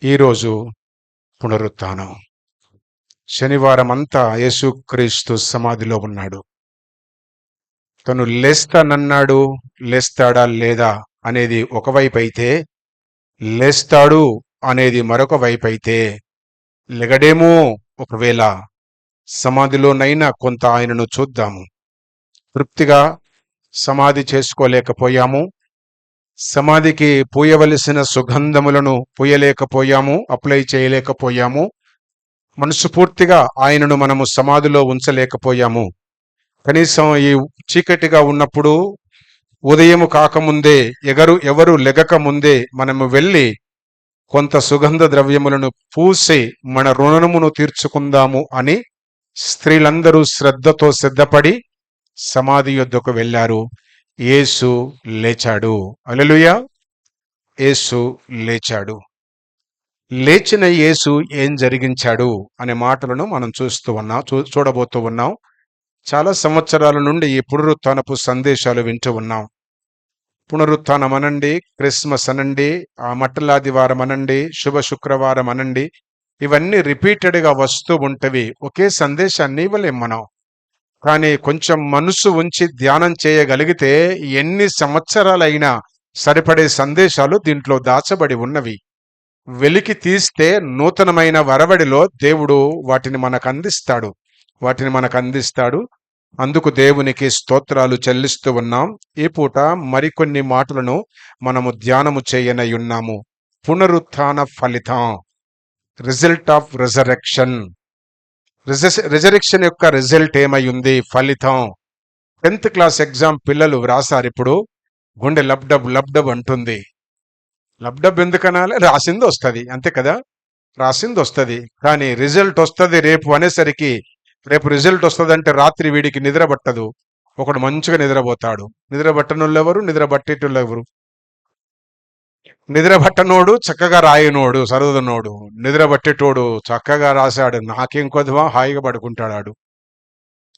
ఈరోజు పునరుత్థానం. శనివారం అంతా యేసుక్రీస్తు సమాధిలో ఉన్నాడు. తను లేస్తానన్నాడు, లేస్తాడా లేదా అనేది ఒకవైపు అయితే, లేస్తాడు అనేది మరొక వైపు అయితే, లెగడేమో ఒకవేళ సమాధిలోనైనా కొంత ఆయనను చూద్దాము. తృప్తిగా సమాధి చేసుకోలేకపోయాము, సమాధికి పూయవలసిన సుగంధములను పూయలేకపోయాము, అప్లై చేయలేకపోయాము, మనస్ఫూర్తిగా ఆయనను మనము సమాధిలో ఉంచలేకపోయాము. కనీసం ఈ చీకటిగా ఉన్నప్పుడు, ఉదయము కాకముందే, ఎవరు లెగక ముందే మనము వెళ్ళి కొంత సుగంధ ద్రవ్యములను పూసి మన రుణమును తీర్చుకుందాము అని స్త్రీలందరూ శ్రద్ధతో సిద్ధపడి సమాధి యొద్దకు వెళ్ళారు. యేసు లేచాడు. హల్లెలూయా. యేసు లేచాడు. లేచిన యేసు ఏం జరిగించాడు అనే మాటలను మనం చూడబోతూ ఉన్నాం. చాలా సంవత్సరాల నుండి ఈ పునరుత్థానపు సందేశాలు వింటూ ఉన్నాం. పునరుత్థానం అనండి, క్రిస్మస్ అనండి, మట్టలాదివారం అనండి, శుభ శుక్రవారం అనండి, ఇవన్నీ రిపీటెడ్గా వస్తూ ఉంటవి. ఒకే సందేశాన్ని ఇవ్వలేం మనం. కానీ కొంచెం మనసు ఉంచి ధ్యానం చేయగలిగితే ఎన్ని సంవత్సరాలైనా సరిపడే సందేశాలు దీంట్లో దాచబడి ఉన్నవి. వెలికి తీస్తే నూతనమైన వరవడిలో దేవుడు వాటిని మనకు అందిస్తాడు. అందుకు దేవునికి స్తోత్రాలు చెల్లిస్తూ ఉన్నాం. ఈ పూట మరికొన్ని మాటలను మనము ధ్యానము చేయనయున్నాము. పునరుత్థాన ఫలితం, రిజల్ట్ ఆఫ్ రిజరెక్షన్. రిజరెక్షన్ యొక్క రిజల్ట్ ఏమై ఉంది? ఫలితం. 10th క్లాస్ ఎగ్జామ్ పిల్లలు వ్రాసారు. ఇప్పుడు గుండె లబ్డబ్ అంటుంది. లబ్డబ్ ఎందుకనాలి? రాసింది వస్తుంది, అంతే కదా. రాసింది వస్తుంది, కానీ రిజల్ట్ వస్తుంది రేపు అనేసరికి, రేపు రిజల్ట్ వస్తుందంటే రాత్రి వీడికి నిద్ర పట్టదు. ఒకడు మంచిగా నిద్రపోతాడు. నిద్ర పట్టనోళ్ళు ఎవరు? నిద్ర పట్టేటోళ్ళు ఎవరు? నిద్ర పట్టనోడు చక్కగా రాయనోడు, చదువునోడు. నిద్ర పట్టేటోడు చక్కగా రాశాడు, నాకేం కొద్దివా, హాయిగా పడుకుంటాడు.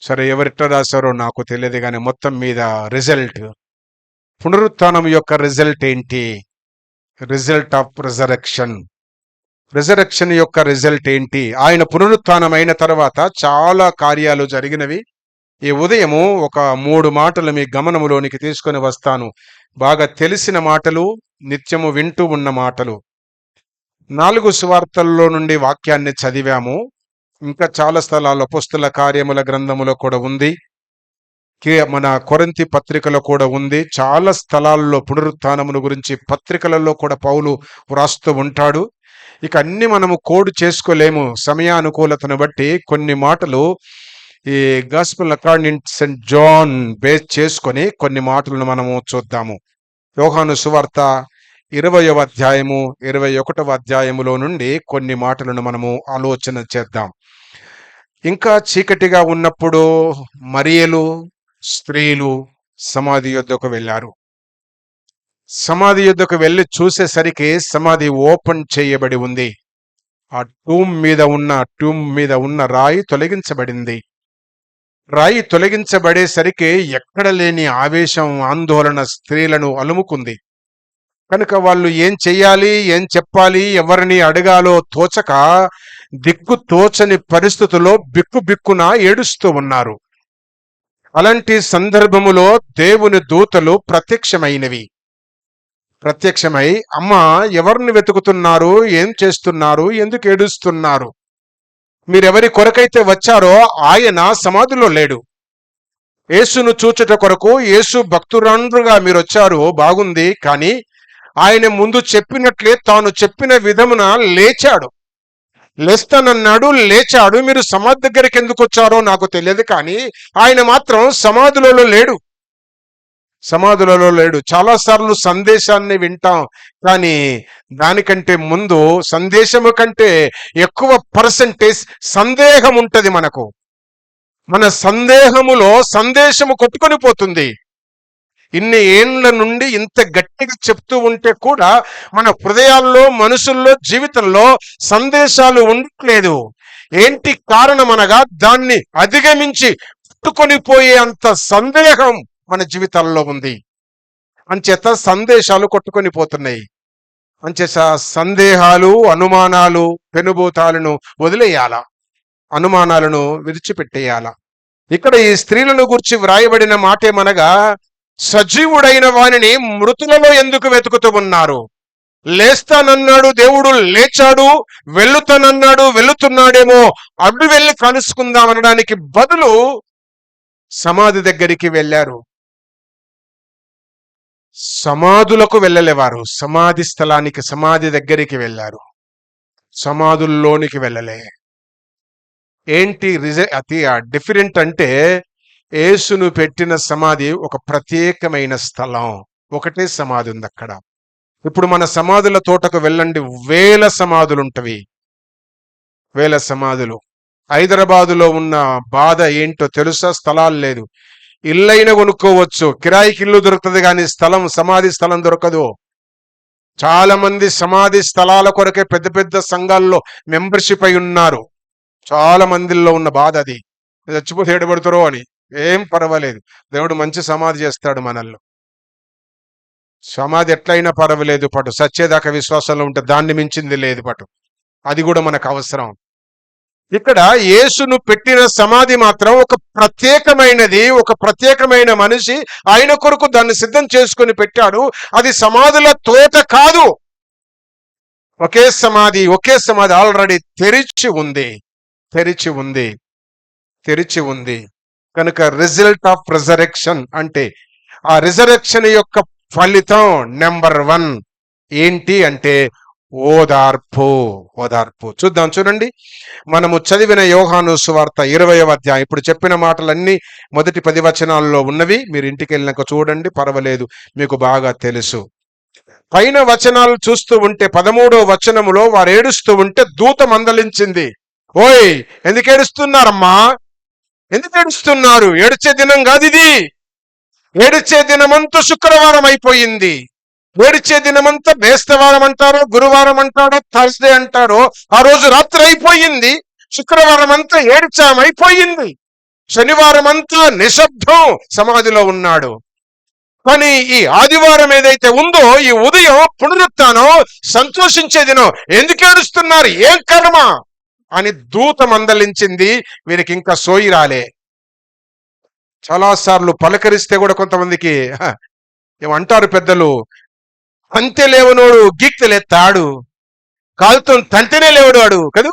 సరే, ఎవరిట్లా రాశారో నాకు తెలియదు, కానీ మొత్తం మీద రిజల్ట్, పునరుత్థానం యొక్క రిజల్ట్ ఏంటి? Result of resurrection. రిజరెక్షన్ యొక్క రిజల్ట్ ఏంటి? ఆయన పునరుత్థానం అయిన తర్వాత చాలా కార్యాలు జరిగినవి. ఈ ఉదయము ఒక 3 మాటలు మీ గమనములోనికి తీసుకొని వస్తాను. బాగా తెలిసిన మాటలు, నిత్యము వింటూ ఉన్న మాటలు. 4 సువార్తల్లో నుండి వాక్యాన్ని చదివాము. ఇంకా చాలా స్థలాల్లో అపోస్తల కార్యముల గ్రంథములో కూడా ఉంది, మన కొరింథీ పత్రికలో కూడా ఉంది. చాలా స్థలాల్లో పునరుత్థానమును గురించి పత్రికలలో కూడా పౌలు వ్రాస్తూ ఉంటాడు. ఇక అన్ని మనము కోడ్ చేసుకోలేము, సమయానుకూలతను బట్టి కొన్ని మాటలు ఈ gospel according to saint John base చేసుకొని కొన్ని మాటలను మనము చూద్దాము. యోహాను సువార్త 20వ అధ్యాయము 21వ అధ్యాయములో నుండి కొన్ని మాటలను మనము ఆలోచన చేద్దాం. ఇంకా చీకటిగా ఉన్నప్పుడు మరియలు, స్త్రీలు సమాధి యొద్దకు వెళ్ళారు. సమాధి యొద్దకు వెళ్ళి చూసేసరికి సమాధి ఓపెన్ చేయబడి ఉంది. ఆ ట్యూమ్ మీద ఉన్న రాయి తొలగించబడింది. రాయి తొలగించబడేసరికి ఎక్కడ లేని ఆవేశం, ఆందోళన స్త్రీలను అలుముకుంది. కనుక వాళ్ళు ఏం చెయ్యాలి, ఏం చెప్పాలి, ఎవరిని అడగాలో తోచక దిక్కు తోచని పరిస్థితుల్లో బిక్కున ఏడుస్తూ ఉన్నారు. అలాంటి సందర్భములో దేవుని దూతలు ప్రత్యక్షమై, అమ్మా, ఎవరిని వెతుకుతున్నారు, ఏం చేస్తున్నారు, ఎందుకు ఏడుస్తున్నారు? మీరెవరి కొరకైతే వచ్చారో ఆయన సమాధిలో లేడు. యేసును చూచుట కొరకు, యేసు భక్తురాండ్రుగా మీరు వచ్చారు, బాగుంది. కానీ ఆయన ముందు చెప్పినట్లే తాను చెప్పిన విధమున లేచాడు. లేస్తానన్నాడు, లేచాడు. మీరు సమాధి దగ్గరికి ఎందుకు వచ్చారో నాకు తెలియదు, కానీ ఆయన మాత్రం సమాధులలో లేడు. చాలాసార్లు సందేశాన్ని వింటాం, కానీ దానికంటే ముందు, సందేశము కంటే ఎక్కువ పర్సెంటేజ్ సందేహం ఉంటది మనకు. మన సందేశము కొట్టుకొని పోతుంది. ఇన్ని ఏండ్ల నుండి ఇంత గట్టిగా చెప్తూ ఉంటే కూడా మన హృదయాల్లో, మనసుల్లో, జీవితంలో సందేశాలు ఉండట్లేదు. ఏంటి కారణం అనగా, దాన్ని అధిగమించి పుట్టుకొని పోయే అంత సందేహం మన జీవితాల్లో ఉంది. అంచేత సందేశాలు కొట్టుకొని పోతున్నాయి. అంచేత సందేహాలు, అనుమానాలు, పెనుభూతాలను వదిలేయాల, అనుమానాలను విడిచిపెట్టేయాల. ఇక్కడ ఈ స్త్రీలను గురించి వ్రాయబడిన మాటేమనగా, సజీవుడైన వానిని మృతులలో ఎందుకు వెతుకుతూ ఉన్నారు? లేస్తానన్నాడు దేవుడు, లేచాడు. వెళ్ళుతానన్నాడు, వెళుతున్నాడేమో, అడ్డు వెళ్ళి కలుసుకుందాం అనడానికి బదులు సమాధి దగ్గరికి వెళ్ళారు. సమాధులకు వెళ్ళలేవారు, సమాధి స్థలానికి, సమాధి దగ్గరికి వెళ్ళారు, సమాధుల్లోనికి వెళ్ళలే. ఏంటి అతి డిఫరెంట్ అంటే, యేసును పెట్టిన సమాధి ఒక ప్రత్యేకమైన స్థలం, ఒకటే సమాధి ఉంది అక్కడ. ఇప్పుడు మన సమాధుల తోటకు వెళ్ళండి, వేల సమాధులు ఉంటవి, వేల సమాధులు. హైదరాబాదులో ఉన్న బాధ ఏంటో తెలుసా? స్థలాలు లేదు. ఇల్లైనా కొనుక్కోవచ్చు, కిరాయికి ఇల్లు దొరుకుతుంది, కానీ సమాధి స్థలం దొరకదు. చాలా మంది సమాధి స్థలాల కొరకే పెద్ద పెద్ద సంఘాల్లో మెంబర్షిప్ అయి ఉన్నారు. చాలా మందిల్లో ఉన్న బాధ అది. చచ్చిపోతే ఏడబడతారో అని. ఏం పర్వాలేదు, దేవుడు మంచి సమాధి చేస్తాడు మనల్లో. సమాధి ఎట్లయినా పర్వాలేదు పటు, సచ్చేదాకా విశ్వాసంలో ఉంటే దాన్ని మించింది లేదు పటు. అది కూడా మనకు అవసరం. ఇక్కడ యేసును పెట్టిన సమాధి మాత్రం ఒక ప్రత్యేకమైనది, ఒక ప్రత్యేకమైన మనిషి ఆయన కొరకు దాన్ని సిద్ధం చేసుకుని పెట్టాడు. అది సమాధుల తోట కాదు, ఒకే సమాధి ఆల్రెడీ తెరిచి ఉంది. కనుక రిజల్ట్ ఆఫ్ రిజరెక్షన్ అంటే, ఆ రిజరెక్షన్ యొక్క ఫలితం నెంబర్ 1 ఏంటి అంటే ఓదార్పు. చూద్దాం, చూడండి. మనము చదివిన యోహాను సువార్త 20వ అధ్యాయం, ఇప్పుడు చెప్పిన మాటలన్నీ మొదటి 10 వచనాల్లో ఉన్నవి. మీరు ఇంటికి వెళ్ళినాక చూడండి, పర్వాలేదు, మీకు బాగా తెలుసు. పైన వచనాలు చూస్తూ ఉంటే 13వ వచనములో వారు ఏడుస్తూ ఉంటే దూత మందలించింది. ఓయ్, ఎందుకు ఏడుస్తున్నారమ్మా? ఎందుకు ఏడుస్తున్నారు? ఏడ్చే దినం కాదు ఇది. ఏడ్చే దినమంతా శుక్రవారం అయిపోయింది. ఏడ్చే దినమంతా బేస్తవారం అంటారో, గురువారం అంటారో, థర్స్డే అంటారో, ఆ రోజు రాత్రి అయిపోయింది. శుక్రవారం అంతా ఏడ్చామైపోయింది. శనివారం అంతా నిశ్శబ్దం, సమాధిలో ఉన్నాడు. కానీ ఈ ఆదివారం ఏదైతే ఉందో, ఈ ఉదయం పునరుత్థానం, సంతోషించే దినం. ఎందుకు ఏడుస్తున్నారు? ఏం కర్మ అని దూత మందలించింది. వీరికి ఇంకా సోయి రాలే. చాలాసార్లు పలకరిస్తే కూడా కొంతమందికి ఏమంటారు పెద్దలు, అంతే లేవనోడు గీక్తలేస్తాడు, కాలుతో తంతేనే లేవడు వాడు కదూ.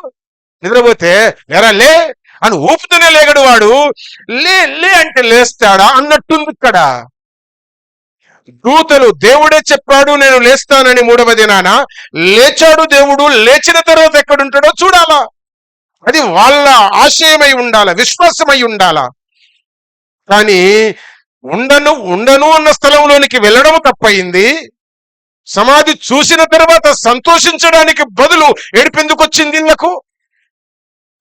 నిద్రపోతే లేరా లే అని ఊపుతూనే లేగడు వాడు. లే అంటే లేస్తాడా అన్నట్టుంది ఇక్కడ. దూతలు, దేవుడే చెప్పాడు నేను లేస్తానని 3వ దినాన లేచాడు దేవుడు. లేచిన తర్వాత ఎక్కడుంటాడో చూడాలా. అది వాళ్ళ ఆశయమై ఉండాల, విశ్వాసమై ఉండాల. కానీ ఉండను అన్న స్థలంలోనికి వెళ్ళడం తప్పయింది. సమాధి చూసిన తర్వాత సంతోషించడానికి బదులు ఏడుపెందుకు వచ్చింది ఇళ్లకు?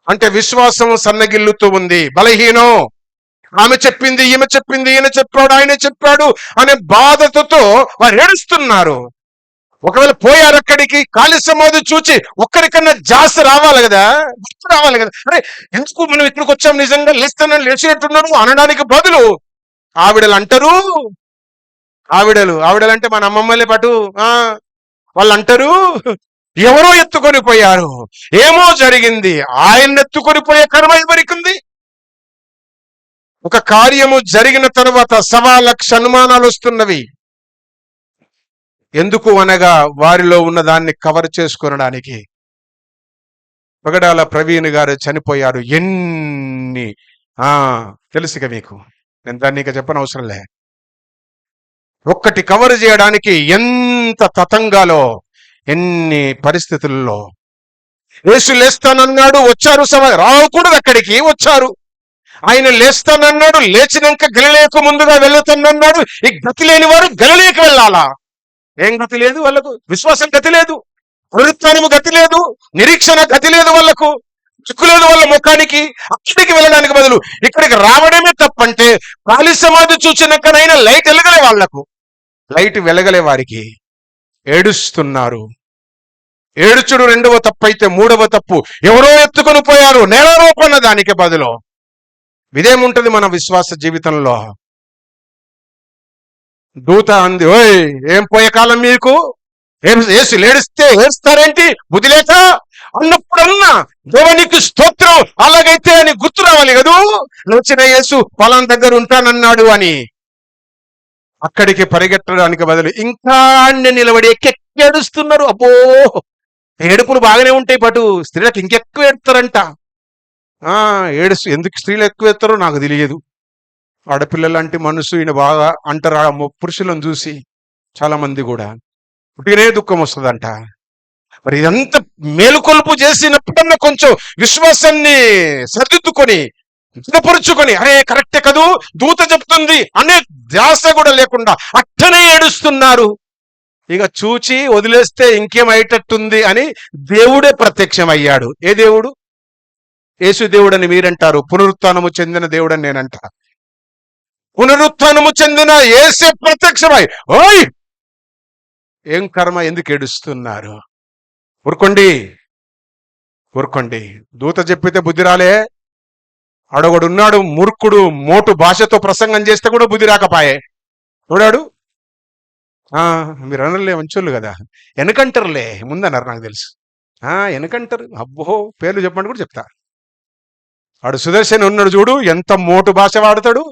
అంటే విశ్వాసం సన్నగిల్లుతూ ఉంది. బలహీనం. ఆమె చెప్పింది, ఈమె చెప్పింది, ఈయన చెప్పాడు, ఆయన చెప్పాడు అనే బాధతో వారు ఏడుస్తున్నారు. ఒకవేళ పోయారు అక్కడికి, ఖాళీ సమాధి చూచి ఒక్కరికన్నా జాస రావాలి కదా, గుర్తు రావాలి కదా. అరే ఎందుకు మనం ఇక్కడికి వచ్చాం, నిజంగా లేస్తానని లేచినట్టున్నాడు అనడానికి బదులు ఆవిడలు అంటారు, ఆవిడలంటే మన అమ్మమ్మలే పటు, వాళ్ళు అంటారు ఎవరో ఎత్తుకొని పోయారు, ఏమో జరిగింది. ఆయన ఎత్తుకొని పోయే కర్మ ఎవరికింది? ఒక కార్యము జరిగిన తర్వాత 1,00,000 అనుమానాలు వస్తున్నవి. ఎందుకు అనగా వారిలో ఉన్న దాన్ని కవర్ చేసుకొనడానికి. పగడాల ప్రవీణ్ గారు చనిపోయారు. ఎన్ని తెలుసుగా మీకు, నేను దాన్ని ఇక చెప్పనవసరం లే. ఒక్కటి కవర్ చేయడానికి ఎంత తతంగాలో, ఎన్ని పరిస్థితుల్లో. యేసు లేస్తానన్నాడు, వచ్చారు. రాకూడదు అక్కడికి, వచ్చారు. ఆయన లేస్తానన్నాడు, లేచినాక గలిలేకు ముందుగా వెళ్తానన్నాడు. ఈ గతి లేని వారు గలిలేకి వెళ్ళాలా? ఏం గతి లేదు వాళ్ళకు? విశ్వాసం గతి లేదు, పునరుత్థానము గతి లేదు, నిరీక్షణ గతి లేదు, వాళ్ళకు చిక్కు లేదు వాళ్ళ ముఖానికి. అక్కడికి వెళ్ళడానికి బదులు ఇక్కడికి రావడమే తప్పంటే, ఖాళీ సమాధి చూసినాకనైనా లైట్ వెలగలే వాళ్లకు. లైట్ వెలగలే వారికి. ఏడుస్తున్నారు. ఏడుచుడు 2వ తప్పు అయితే, 3వ తప్పు ఎవరో ఎత్తుకొని పోయారు, నేరారోపణ దానికి బదులు. ఇదేముంటది మన విశ్వాస జీవితంలో? దూత అంది, ఓయ్ ఏం పోయే కాలం మీకు? ఏసు లేడిస్తే ఏడుస్తారేంటి బుద్ధి లేక అన్నప్పుడన్నా దేవునికి స్తోత్రం, అలాగైతే అని గుర్తు రావాలి కదూ. వచ్చిన యేసు పొలం దగ్గర ఉంటానన్నాడు అని అక్కడికి పరిగెట్టడానికి బదులు ఇంకా నిలబడి ఎక్కేడుస్తున్నారు. అబ్బో, ఏడుపులు బాగానే ఉంటాయి, పటు స్త్రీలకు ఇంకెక్కువ ఏడుతారంట. ఎందుకు స్త్రీలు ఎక్కువ ఎత్తారో నాకు తెలియదు. ఆడపిల్లలాంటి మనసు ఈయన బాగా అంటారు పురుషులను చూసి. చాలా మంది కూడా పుట్టినే దుఃఖం వస్తుందంట. మరి ఇదంతా మేలుకొలుపు చేసినప్పుడన్నా కొంచెం విశ్వాసాన్ని సర్దిద్దుకొని స్థిరపరుచుకొని, అరే కరెక్టే కదూ దూత చెప్తుంది అనే ధ్యాస కూడా లేకుండా అట్టనే ఏడుస్తున్నారు. ఇక చూచి వదిలేస్తే ఇంకేమయ్యేటట్టుంది అని దేవుడే ప్రత్యక్షమయ్యాడు. ఏ దేవుడు? యేసు దేవుడని మీరంటారు, పునరుత్థానము చెందిన దేవుడని నేనంట. పునరుత్థానము చెందిన యేసే ప్రత్యక్షమై, ఓయ్ ఏం కర్మ, ఎందుకు ఏడుస్తున్నారు? ఊరుకోండి, ఊరుకోండి. దూత చెప్పితే బుద్ధి రాలే. అడగడున్నాడు మూర్ఖుడు, మోటు భాషతో ప్రసంగం చేస్తే కూడా బుద్ధి రాకపాయే. చూడాడు. మీరు అనలే మంచోళ్ళు కదా, వెనకంటారులే ముందన్నారు, నాకు తెలుసు. వెనకంటారు. అబ్బో, పేర్లు చెప్పండి కూడా చెప్తా. వాడు సుదర్శన్ ఉన్నాడు చూడు, ఎంత మోటు భాష వాడతాడు.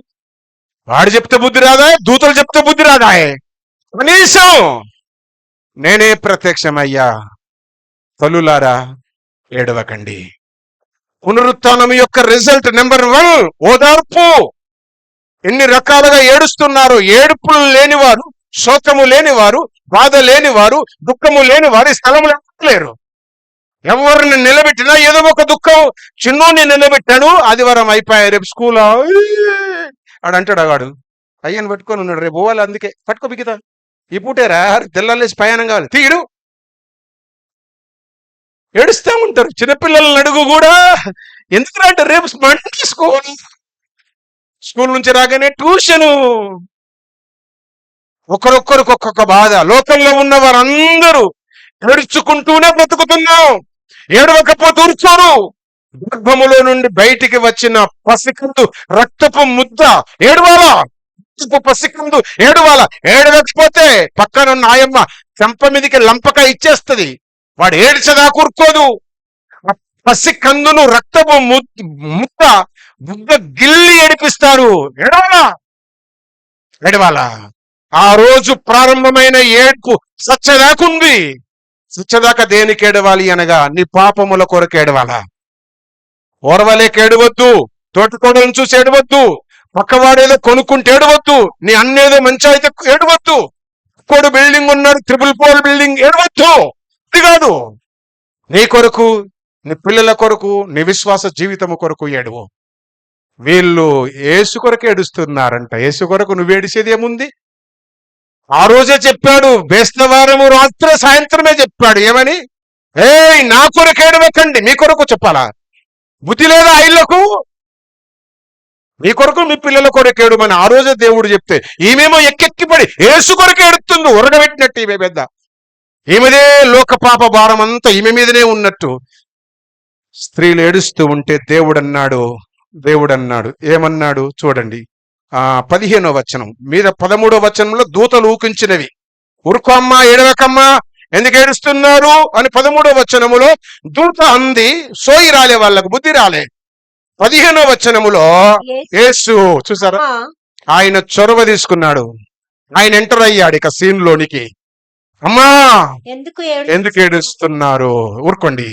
వాడు చెప్తే బుద్ధి రాదా? దూతలు చెప్తే బుద్ధి రాదా? కనీసం నేనే ప్రత్యక్షమయ్యా, తల్లులారా ఏడవకండి. పునరుత్థానం యొక్క రిజల్ట్ నెంబర్ 1 ఓదార్పు. ఎన్ని రకాలుగా ఏడుస్తున్నారు. ఏడుపులు లేనివారు, శోకము లేనివారు, బాధ లేనివారు, దుఃఖము లేనివారు ఈ స్థలంలో లేరు. ఎవరిని నిలబెట్టినా ఏదో ఒక దుఃఖం. చిన్నోని నిలబెట్టాడు, ఆదివారం అయిపోయాయి, రేపు స్కూల్ ఆడు అంటాడు. వాడు అయ్యని పట్టుకొని ఉన్నాడు, రేపు పోవాలి, అందుకే పట్టుకో బిగితా, ఈ పూటేరా తెల్లాలేసి ప్రయాణం కావాలి, తీయడు. ఏడుస్తూ ఉంటారు. చిన్నపిల్లలను అడుగు కూడా, ఎందుకు అంటే రేపు మంచి స్కూల్ నుంచి రాగానే ట్యూషను. ఒకరొక్కరికి ఒక్కొక్క బాధ. లోకంలో ఉన్న వారందరూ ఏడ్చుకుంటూనే బ్రతుకుతున్నాం. ఏడవకపోతే ఊర్చోరు. గర్భములో నుండి బయటికి వచ్చిన పసికందు రక్తపు ముద్ద ఏడవాలా, పసికందు ఏడవాలా. ఏడవకపోతే పక్కనున్న ఆయమ్మ చెంప మీదకి లంపక ఇచ్చేస్తుంది. వాడు ఏడ్చదా కూర్చోదు. పసికందును రక్తపు ముద్ద బుగ్గ గిల్లి ఏడిపిస్తారు. ఏడవాలా, ఏడవాలా. ఆ రోజు ప్రారంభమైన ఏడ్పు సచ్చదాకుంది. సచ్చదాకా దేనికి ఏడవాలి అనగా, నీ పాపముల కొరకు ఏడవాలా. ఓర్వలేక ఏడవద్దు, తోటకోడలను చూసి ఏడవద్దు, పక్కవాడేదో కొనుక్కుంటే ఏడవద్దు, నీ అన్నేదో మంచి అయితే ఏడవద్దు, కోడు బిల్డింగ్ ఉన్నారు, 4 బిల్డింగ్, ఏడవద్దు. ఇది కాదు, నీ కొరకు, నీ పిల్లల కొరకు, నీ విశ్వాస జీవితము కొరకు ఏడువు. వీళ్ళు యేసు కొరకు ఏడుస్తున్నారంట. యేసు కొరకు నువ్వు ఏడిసేది ఏముంది? ఆ రోజే చెప్పాడు, బేస్తవారము రాత్రి సాయంత్రమే చెప్పాడు. ఏమని? నా కొరకు ఏడవకండి, మీ కొరకు చెప్పాలా? బుద్ధి లేదా ఇళ్లకు? మీ కొరకు, మీ పిల్లల కొరకు ఏడుమని ఆ రోజే దేవుడు చెప్తే, ఈమెమో ఎక్కెక్కిపడి యేసు కొరకు ఏడుతుంది. ఉరగబెట్టినట్టు ఈమె పెద్ద. ఈమెదే లోక పాప భారం అంతా ఈమె మీదనే ఉన్నట్టు. స్త్రీలు ఏడుస్తూ ఉంటే దేవుడు అన్నాడు ఏమన్నాడు చూడండి. 15వ వచనం మీద 13వ వచనంలో దూతలు ఊకించినవి. ఊరుకోమ్మా, ఏడవకమ్మా, ఎందుకు ఏడుస్తున్నారు అని 13వ వచనములో దూత అంది. సోయి రాలే, వాళ్ళకు బుద్ధి రాలే. 15వ వచనములో యేసు చూసారా, ఆయన చొరవ తీసుకున్నాడు. ఆయన ఎంటర్ అయ్యాడు ఇక సీన్ లోనికి. అమ్మా ఎందుకు ఏడుస్తున్నారు? ఊరుకోండి.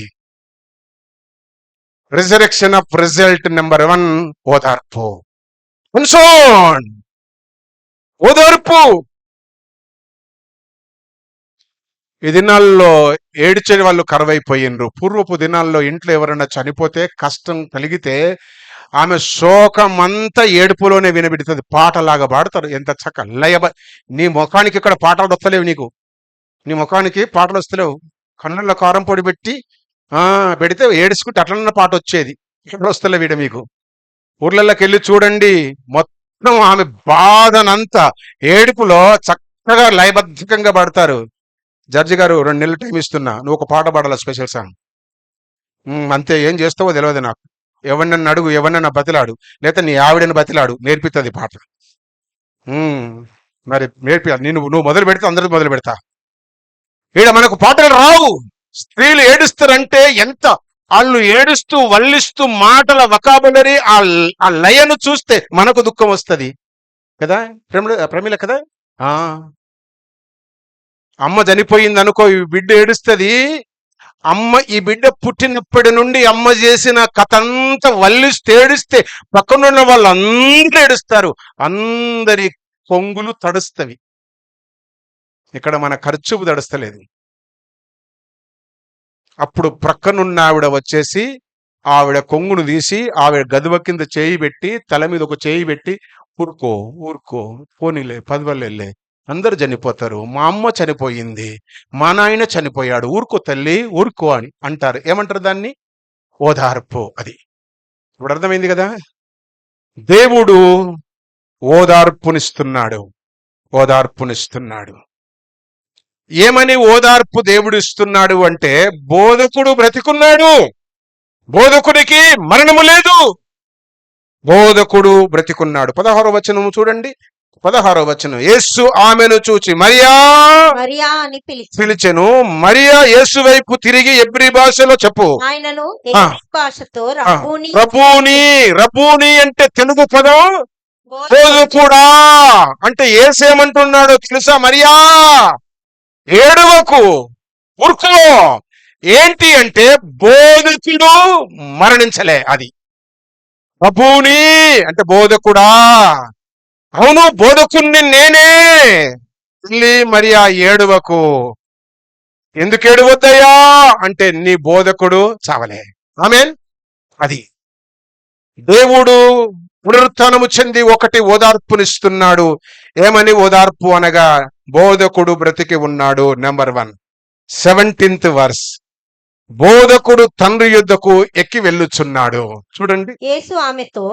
రిజరెక్షన్ ఆఫ్ రిజల్ట్ నెంబర్ 1 ఓదార్పు. ఓదార్పు. ఈ దినాల్లో ఏడ్చే వాళ్ళు కరువైపోయినరు. పూర్వపు దినాల్లో ఇంట్లో ఎవరైనా చనిపోతే, కష్టం కలిగితే ఆమె శోకమంతా ఏడుపులోనే వినబెడుతుంది. పాటలాగా పాడతారు. ఎంత చక్క లయబ. నీ ముఖానికి ఇక్కడ పాటలు వస్తలేవు, నీకు నీ ముఖానికి పాటలు వస్తలేవు. కళ్ళల్లో కారం పొడి పెడితే ఏడుచుకుంటే అట్లన్న పాట వచ్చేది. ఇక్కడ వస్తలే వీడ మీకు. ఊర్లలోకి వెళ్ళి చూడండి, మొత్తం ఆమె బాధనంతా ఏడుపులో చక్కగా లయబద్ధకంగా పాడతారు. జడ్జి గారు 2 నెలలు టైం ఇస్తున్నా, నువ్వు ఒక పాట పాడాల, స్పెషల్ సాంగ్. అంతే, ఏం చేస్తావో తెలియదు నాకు. ఎవరినన్నా అడుగు, ఎవరినన్నా బతిలాడు, లేదా నీ ఆవిడని బతిలాడు, నేర్పిస్తుంది పాట. మరి నేర్పి నువ్వు మొదలు పెడితే అందరికి మొదలు పెడతా. ఈడ మనకు పాటలు రావు. స్త్రీలు ఏడుస్తారంటే ఎంత, వాళ్ళు ఏడుస్తూ వల్లిస్తూ మాటల వకాబులరీ, ఆ లయను చూస్తే మనకు దుఃఖం వస్తుంది కదా ప్రమిళ కదా. అమ్మ చనిపోయింది అనుకో, ఈ బిడ్డ ఏడుస్తుంది. అమ్మ ఈ బిడ్డ పుట్టినప్పటి నుండి అమ్మ చేసిన కథ అంతా వల్లిస్తూ ఏడిస్తే పక్కనున్న వాళ్ళందరూ ఏడుస్తారు, అందరి కొంగులు తడుస్తవి. ఇక్కడ మన ఖర్చు తడుస్తలేదు. అప్పుడు ప్రక్కనున్న ఆవిడ వచ్చేసి ఆవిడ కొంగును తీసి ఆవిడ గదువ కింద చేయి పెట్టి, తల మీద ఒక చేయి పెట్టి, ఊరుకో ఊరుకో, పోనీలే, పదవల్లే, అందరు చనిపోతారు, మా అమ్మ చనిపోయింది, మా నాయన చనిపోయాడు, ఊరుకో తల్లి ఊరుకో అని అంటారు. ఏమంటారు దాన్ని? ఓదార్పు. అది ఇప్పుడు అర్థమైంది కదా. దేవుడు ఓదార్పునిస్తున్నాడు, ఓదార్పునిస్తున్నాడు. ఏమని ఓదార్పు దేవుడు ఇస్తున్నాడు అంటే, బోధకుడు బ్రతికున్నాడు, బోధకుడికి మరణము లేదు, బోధకుడు బ్రతికున్నాడు. 16వ వచనము చూడండి, 16వ వచనం. యేసు ఆమెను చూచి మరియా అని పిలిచెను. మరియా యేసు వైపు తిరిగి ఎబ్రీ భాషలో చెప్పు, ఆయనను భాషతో రబ్బూని అంటే తెలుగు పదం బోధకుడా అంటే. యేసేమంటున్నాడో తెలుసా? మరియా ఏడవకు, ఊరుకో. ఏంటి అంటే బోధకుడు మరణించలే. అది రబ్బూని అంటే బోధకుడా. అవును, బోధకుణ్ణి నేనే. మరియా ఏడవకు. ఎందుకు ఏడవద్దయ్యా అంటే, నీ బోధకుడు చావలే. ఆమేన్. అది దేవుడు పునరుత్థానము చెంది ఒకటి ఓదార్పునిస్తున్నాడు. ఏమని ఓదార్పు అనగా, బోధకుడు బ్రతికి ఉన్నాడు. Number 1, 17th verse. బోధకుడు తండ్రి యొద్దకు ఎక్కి వెళ్ళుచున్నాడు. చూడండి, యేసు ఆమెతో,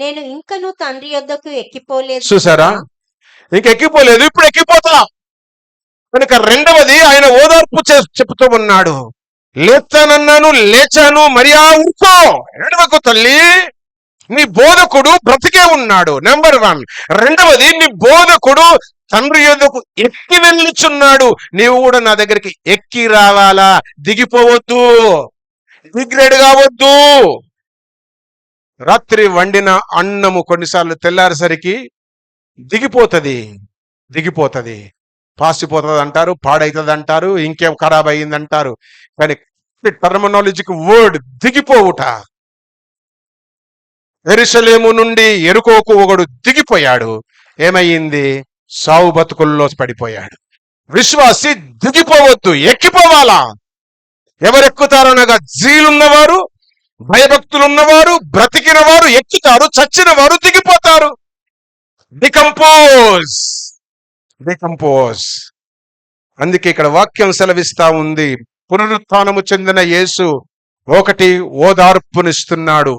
నేను ఇంకను తండ్రి యొద్దకు ఎక్కిపోలేదు. చూసారా, ఇంకెక్కిపోలేదు, ఇప్పుడు ఎక్కిపోతా కనుక. రెండవది, ఆయన ఓదార్పు చెప్తూ ఉన్నాడు. లేచానన్నాను, లేచాను, మరియా ఊరుకో, ఏడవకు తల్లి, నీ బోధకుడు బ్రతికే ఉన్నాడు. నెంబర్ 1. రెండవది, నీ బోధకుడు తండ్రి యొద్దకు ఎక్కి వెళ్ళుచున్నాడు. నీవు కూడా నా దగ్గరికి ఎక్కి రావాలా, దిగిపోవద్దు, డిగ్రేడ్ కావద్దు. రాత్రి వండిన అన్నము కొన్నిసార్లు తెల్లారేసరికి దిగిపోతుంది, పాసిపోతుంది అంటారు, పాడైతుంది అంటారు, ఇంకేం ఖరాబ్ అయ్యింది అంటారు. కానీ టర్మినాలజీకి వర్డ్ దిగిపోవుట. యెరూషలేము నుండి యెరికోకు ఒకడు దిగిపోయాడు. ఏమయ్యింది? సావు బతుకుల్లో పడిపోయాడు. విశ్వాసి దిగిపోవద్దు, ఎక్కిపోవాలా. ఎవరెక్కుతారనగా, జీలున్నవారు, భయభక్తులున్నవారు, బ్రతికిన వారు ఎక్కుతారు, చచ్చిన వారు దిగిపోతారు. డికంపోజ్. అందుకే ఇక్కడ వాక్యం సెలవిస్తా ఉంది, పునరుత్థానము చెందిన యేసు ఒకటి ఓదార్పునిస్తున్నాడు.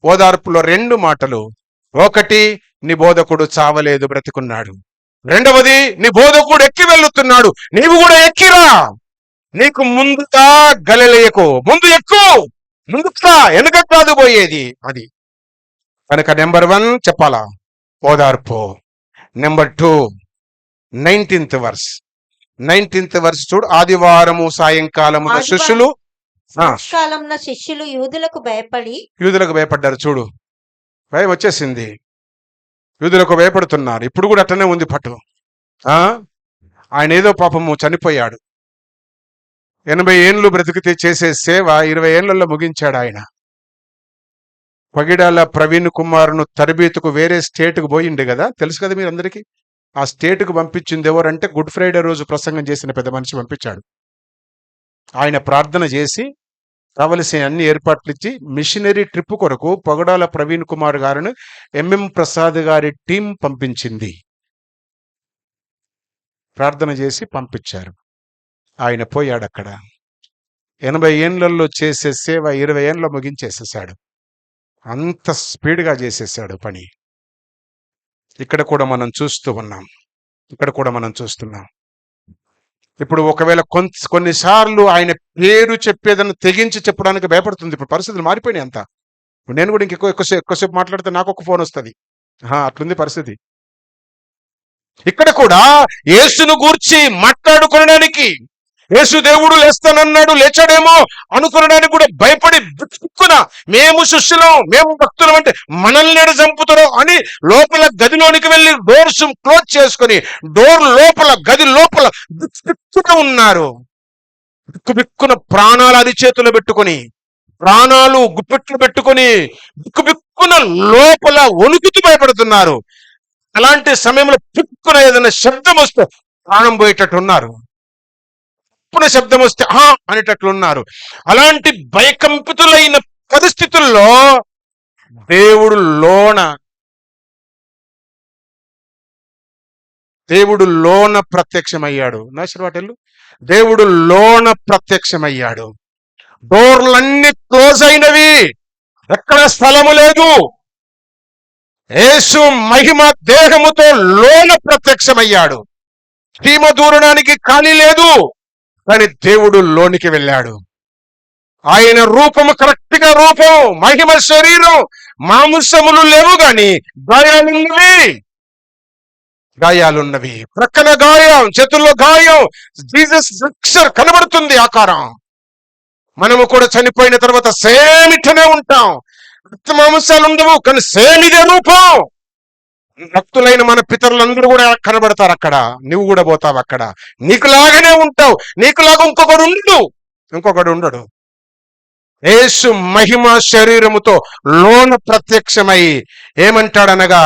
ఓదార్పులో 2 మాటలు. ఒకటి, నీ బోధకుడు చావలేదు, బ్రతికున్నాడు. రెండవది, నీ బోధకుడు ఎక్కి వెళ్ళుతున్నాడు, నీవు కూడా ఎక్కిరా. నీకు ముందుగా గలిలయకు, ముందు ఎక్కు, ముందుగా, వెనుక కాదు పోయేది. అది కనుక నెంబర్ 1 చెప్పాలా, ఓదార్పు. Number 2, 19th verse. 19th verse చూడు. ఆదివారము సాయంకాలమున శిష్యులు యూదులకు భయపడ్డారు. చూడు, భయం వచ్చేసింది, యూదులకు భయపడుతున్నారు. ఇప్పుడు కూడా అట్టనే ఉంది పట్టు. ఆయన ఏదో పాపము చనిపోయాడు, 80 ఏళ్ళు బ్రతికితే చేసే సేవ 20 ఏళ్లలో ముగించాడు ఆయన. పగిడాల ప్రవీణ్ కుమార్ను తరబేతుకు వేరే స్టేట్కు పోయిండు కదా, తెలుసు కదా మీరు అందరికీ. ఆ స్టేట్కు పంపించింది ఎవరంటే, గుడ్ ఫ్రైడే రోజు ప్రసంగం చేసిన పెద్ద మనిషి పంపించాడు. ఆయన ప్రార్థన చేసి కావలసిన అన్ని ఏర్పాట్లు ఇచ్చి మిషనరీ ట్రిప్ కొరకు పొగడాల ప్రవీణ్ కుమార్ గారిని ఎంఎం ప్రసాద్ గారి టీం పంపించింది. ప్రార్థన చేసి పంపించారు. ఆయన పోయాడు. అక్కడ 80 ఏళ్లలో చేసే సేవ 20 ఏళ్ళలో ముగించేసేసాడు. అంత స్పీడ్గా చేసేసాడు పని. ఇక్కడ కూడా మనం చూస్తున్నాం. ఇప్పుడు ఒకవేళ కొన్నిసార్లు ఆయన పేరు చెప్పేదನ್ನು తెగించి చెప్పడానికి భయపడుతుంది. ఇప్పుడు పరిస్థితులు మారిపోయినాయి అంతా. నేను కూడా ఎక్కువసేపు మాట్లాడితే నాకు ఒక ఫోన్ వస్తుంది. అట్లుంది పరిస్థితి. ఇక్కడ కూడా యేసును గూర్చి మాట్లాడుకోవడానికి, యేసు దేవుడు లేస్తానన్నాడు, లేచాడేమో అనుకునడానికి కూడా భయపడి బిక్కున మేము శిష్యులం, మేము భక్తులం అంటే మనల్ని ఎడ చంపుతారో అని లోపల గదిలోనికి వెళ్ళి డోర్స్ క్లోజ్ చేసుకుని డోర్ లోపల గది లోపల బిక్కున ఉన్నారు. బిక్కున ప్రాణాలు అరిచేతులు పెట్టుకొని, ప్రాణాలు గుప్పెట్లు పెట్టుకొని బిక్కున లోపల వణుకుతూ భయపడుతున్నారు. అలాంటి సమయంలో బిక్కున ఏదైనా శబ్దం వస్తే ప్రాణం పోయేటట్టు ఉన్నారు. శబ్దం వస్తే అనేటట్లున్నారు. అలాంటి భయకంపితులైన పరిస్థితుల్లో దేవుడు లోన ప్రత్యక్షమయ్యాడు. నాశరవాటెళ్ళు దేవుడు లోన ప్రత్యక్షమయ్యాడు. డోర్లన్నీ క్లోజ్ అయినవి, ఎక్కడ స్థలము లేదు. యేసు మహిమ దేహముతో లోన ప్రత్యక్షమయ్యాడు. చీమ దూరడానికి ఖాళీ లేదు, కానీ దేవుడు లోనికి వెళ్ళాడు. ఆయన రూపము కరెక్ట్ గా రూపం, మహిమ శరీరం, మాంసములు లేవు గాని గాయాలున్నవి. ప్రక్కన గాయం, చేతుల్లో గాయం, జీసస్ పిక్చర్ కనబడుతుంది ఆకారం. మనము కూడా చనిపోయిన తర్వాత సేమ్ ఇట్లనే ఉంటాం. మాంసాలు ఉండవు, కానీ సేమ్ ఇదే రూపం. భక్తులైన మన పితరులందరూ కూడా కనబడతారు అక్కడ. నువ్వు కూడా పోతావు అక్కడ, నీకులాగానే ఉంటావు. నీకులాగా ఇంకొకడు ఉండడు. యేసు మహిమ శరీరముతో లోన ప్రత్యక్షమై ఏమంటాడనగా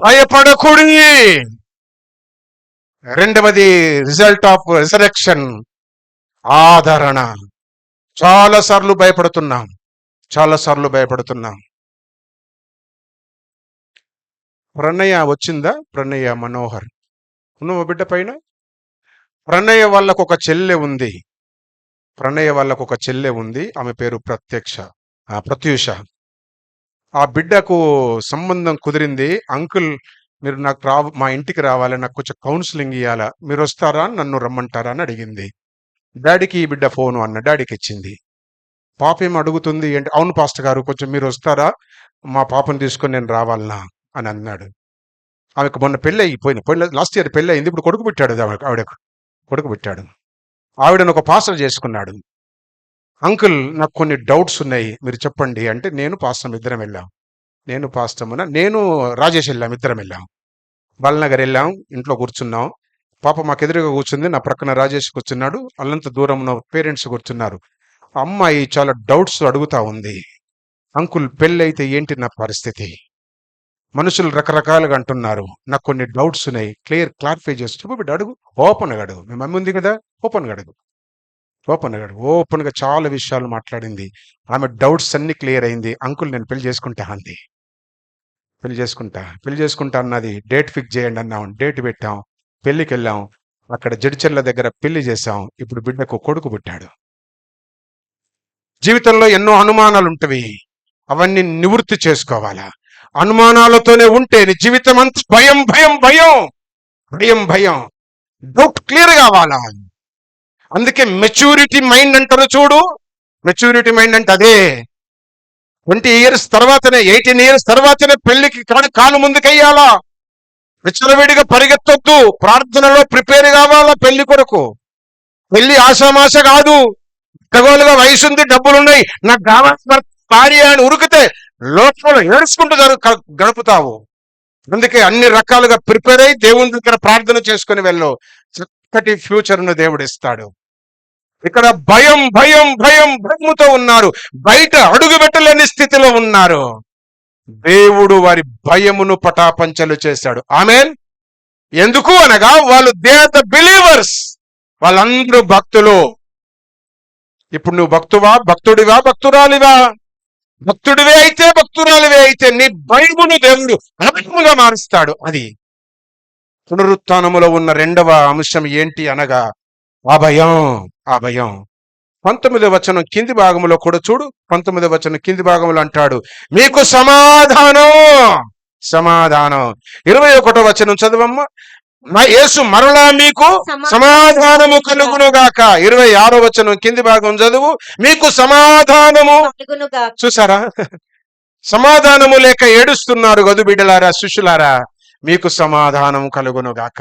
భయపడకూడదు. రెండవది రిజల్ట్ ఆఫ్ రిజరెక్షన్, ఆదరణ. చాలాసార్లు భయపడుతున్నాం. ప్రణయ వచ్చిందా? ప్రణయ మనోహర్ ఉన్నవ బిడ్డ పైన. ప్రణయ వాళ్ళకు ఒక చెల్లె ఉంది. ఆమె పేరు ప్రత్యూష. ఆ బిడ్డకు సంబంధం కుదిరింది. అంకుల్ మీరు నాకు మా ఇంటికి రావాలి, నాకు కొంచెం కౌన్సిలింగ్ ఇవ్వాలా, మీరు వస్తారా, నన్ను రమ్మంటారా అని అడిగింది. డాడీకి ఈ బిడ్డ ఫోను అన్న, డాడీకి ఇచ్చింది. పాప ఏం అడుగుతుంది అంటే, అవును పాస్టర్ గారు, కొంచెం మీరు వస్తారా, మా పాపను తీసుకొని నేను రావాలనా అని అన్నాడు. ఆమెకు మొన్న పెళ్ళి లాస్ట్ ఇయర్ పెళ్ళి అయింది. ఇప్పుడు కొడుకు పెట్టాడు. ఆవిడకు కొడుకు పెట్టాడు. ఆవిడను ఒక పాస్టర్ చేసుకున్నాడు. అంకుల్ నాకు కొన్ని డౌట్స్ ఉన్నాయి, మీరు చెప్పండి అంటే, నేను పాస్టర్ ఇద్దరం వెళ్ళాం. నేను రాజేష్ వెళ్ళాం, ఇద్దరం వెళ్ళాం. బాలనగర్ వెళ్ళాం, ఇంట్లో కూర్చున్నాం. పాప మాకు ఎదురుగా కూర్చుంది, నా ప్రక్కన రాజేష్ కూర్చున్నాడు. అల్లంత దూరంలో పేరెంట్స్ కూర్చున్నారు. అమ్మాయి చాలా డౌట్స్ అడుగుతా ఉంది. అంకుల్ పెళ్ళి అయితే ఏంటి నా పరిస్థితి, మనుషులు రకరకాలుగా అంటున్నారు, నాకు కొన్ని డౌట్స్ ఉన్నాయి, క్లారిఫై చేసి చెప్పు బిడ్డ, అడుగు, ఓపెన్గా అడుగు. మీ మమ్మీ ఉంది కదా, ఓపెన్గా అడుగు. ఓపెన్గా చాలా విషయాలు మాట్లాడింది. ఆమె డౌట్స్ అన్ని క్లియర్ అయింది. అంకుల్ నేను పెళ్లి చేసుకుంటా అంది. పెళ్లి చేసుకుంటా అన్నది. డేట్ ఫిక్స్ చేయండి అన్నాం, డేట్ పెట్టాం, పెళ్లికి వెళ్ళాం. అక్కడ జడ్చర్ల దగ్గర పెళ్లి చేశాం. ఇప్పుడు బిడ్డకు కొడుకు పుట్టాడు. జీవితంలో ఎన్నో అనుమానాలు ఉంటవి, అవన్నీ నివృత్తి చేసుకోవాలా. అనుమానాలతోనే ఉంటే నీ జీవితం అంతా భయం. డౌట్ క్లియర్ కావాలా. అందుకే మెచ్యూరిటీ మైండ్ అంటారు చూడు. మెచ్యూరిటీ మైండ్ అంటే అదే. 20 years తర్వాతనే, 18 years తర్వాతనే పెళ్లికి కాలు ముందుకెయ్యాలా. విచ్చలవిడిగా పరిగెత్తొద్దు. ప్రార్థనలో ప్రిపేర్ కావాలా పెళ్లి కొరకు. పెళ్లి ఆశామాష కాదు. ఖగోలుగా వయసుంది, డబ్బులున్నాయి, నాకు కావాల్సిన భార్య అని ఉరికితే లోపల ఏడుచుకుంటూ గడుపుతావు. అందుకే అన్ని రకాలుగా ప్రిపేర్ అయి దేవుని దగ్గర ప్రార్థన చేసుకుని వెళ్ళు. చక్కటి ఫ్యూచర్ను దేవుడు ఇస్తాడు. ఇక్కడ భయముతో ఉన్నారు. బయట అడుగు పెట్టలేని స్థితిలో ఉన్నారు. దేవుడు వారి భయమును పటాపంచలు చేశాడు. ఆమేన్. ఎందుకు అనగా వాళ్ళు దే ఆర్ ద బిలీవర్స్. వాళ్ళందరూ భక్తులు. ఇప్పుడు నువ్వు భక్తుడివా, భక్తురాలివా? భక్తుడివే అయితే, భక్తురాలివే అయితే నీ భయమును దేవుడు అభయముగా మారుస్తాడు. అది పునరుత్థానములో ఉన్న రెండవ అంశం ఏంటి అనగా ఆ భయం. 19వ వచనం కింది భాగంలో కూడా చూడు. 19వ వచనం కింది భాగంలో అంటాడు, మీకు సమాధానం. 21వ వచనం చదవమ్మ. యేసు మరలా మీకు సమాధానము కలుగునుగాక. 26వ వచనం కింది భాగం చదువు. మీకు సమాధానము. చూసారా, సమాధానము లేక ఏడుస్తున్నారు గదు బిడ్డలారా, శిష్యులారా. మీకు సమాధానం కలుగునుగాక.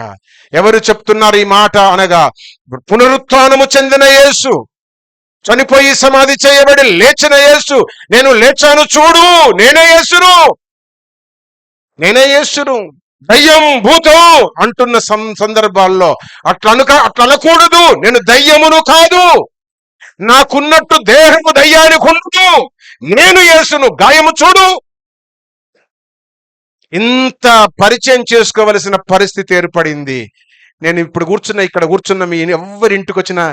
ఎవరు చెప్తున్నారు ఈ మాట అనగా, పునరుత్థానము చెందిన యేసు, చనిపోయి సమాధి చేయబడి లేచిన యేసు. నేను లేచాను చూడు, నేనే యేసును, నేనే యేసును. దయ్యం భూతం అంటున్న సందర్భాల్లో అట్లా అనకూడదు. నేను దయ్యమును కాదు, నాకున్నట్టు దేహము దయ్యానికి ఉండదు, నేను యేసును. గాయము చూడు. ఇంత పరిచయం చేసుకోవలసిన పరిస్థితి ఏర్పడింది. నేను ఇప్పుడు ఇక్కడ కూర్చున్న మీ ఎవరి ఇంటికి వచ్చినా,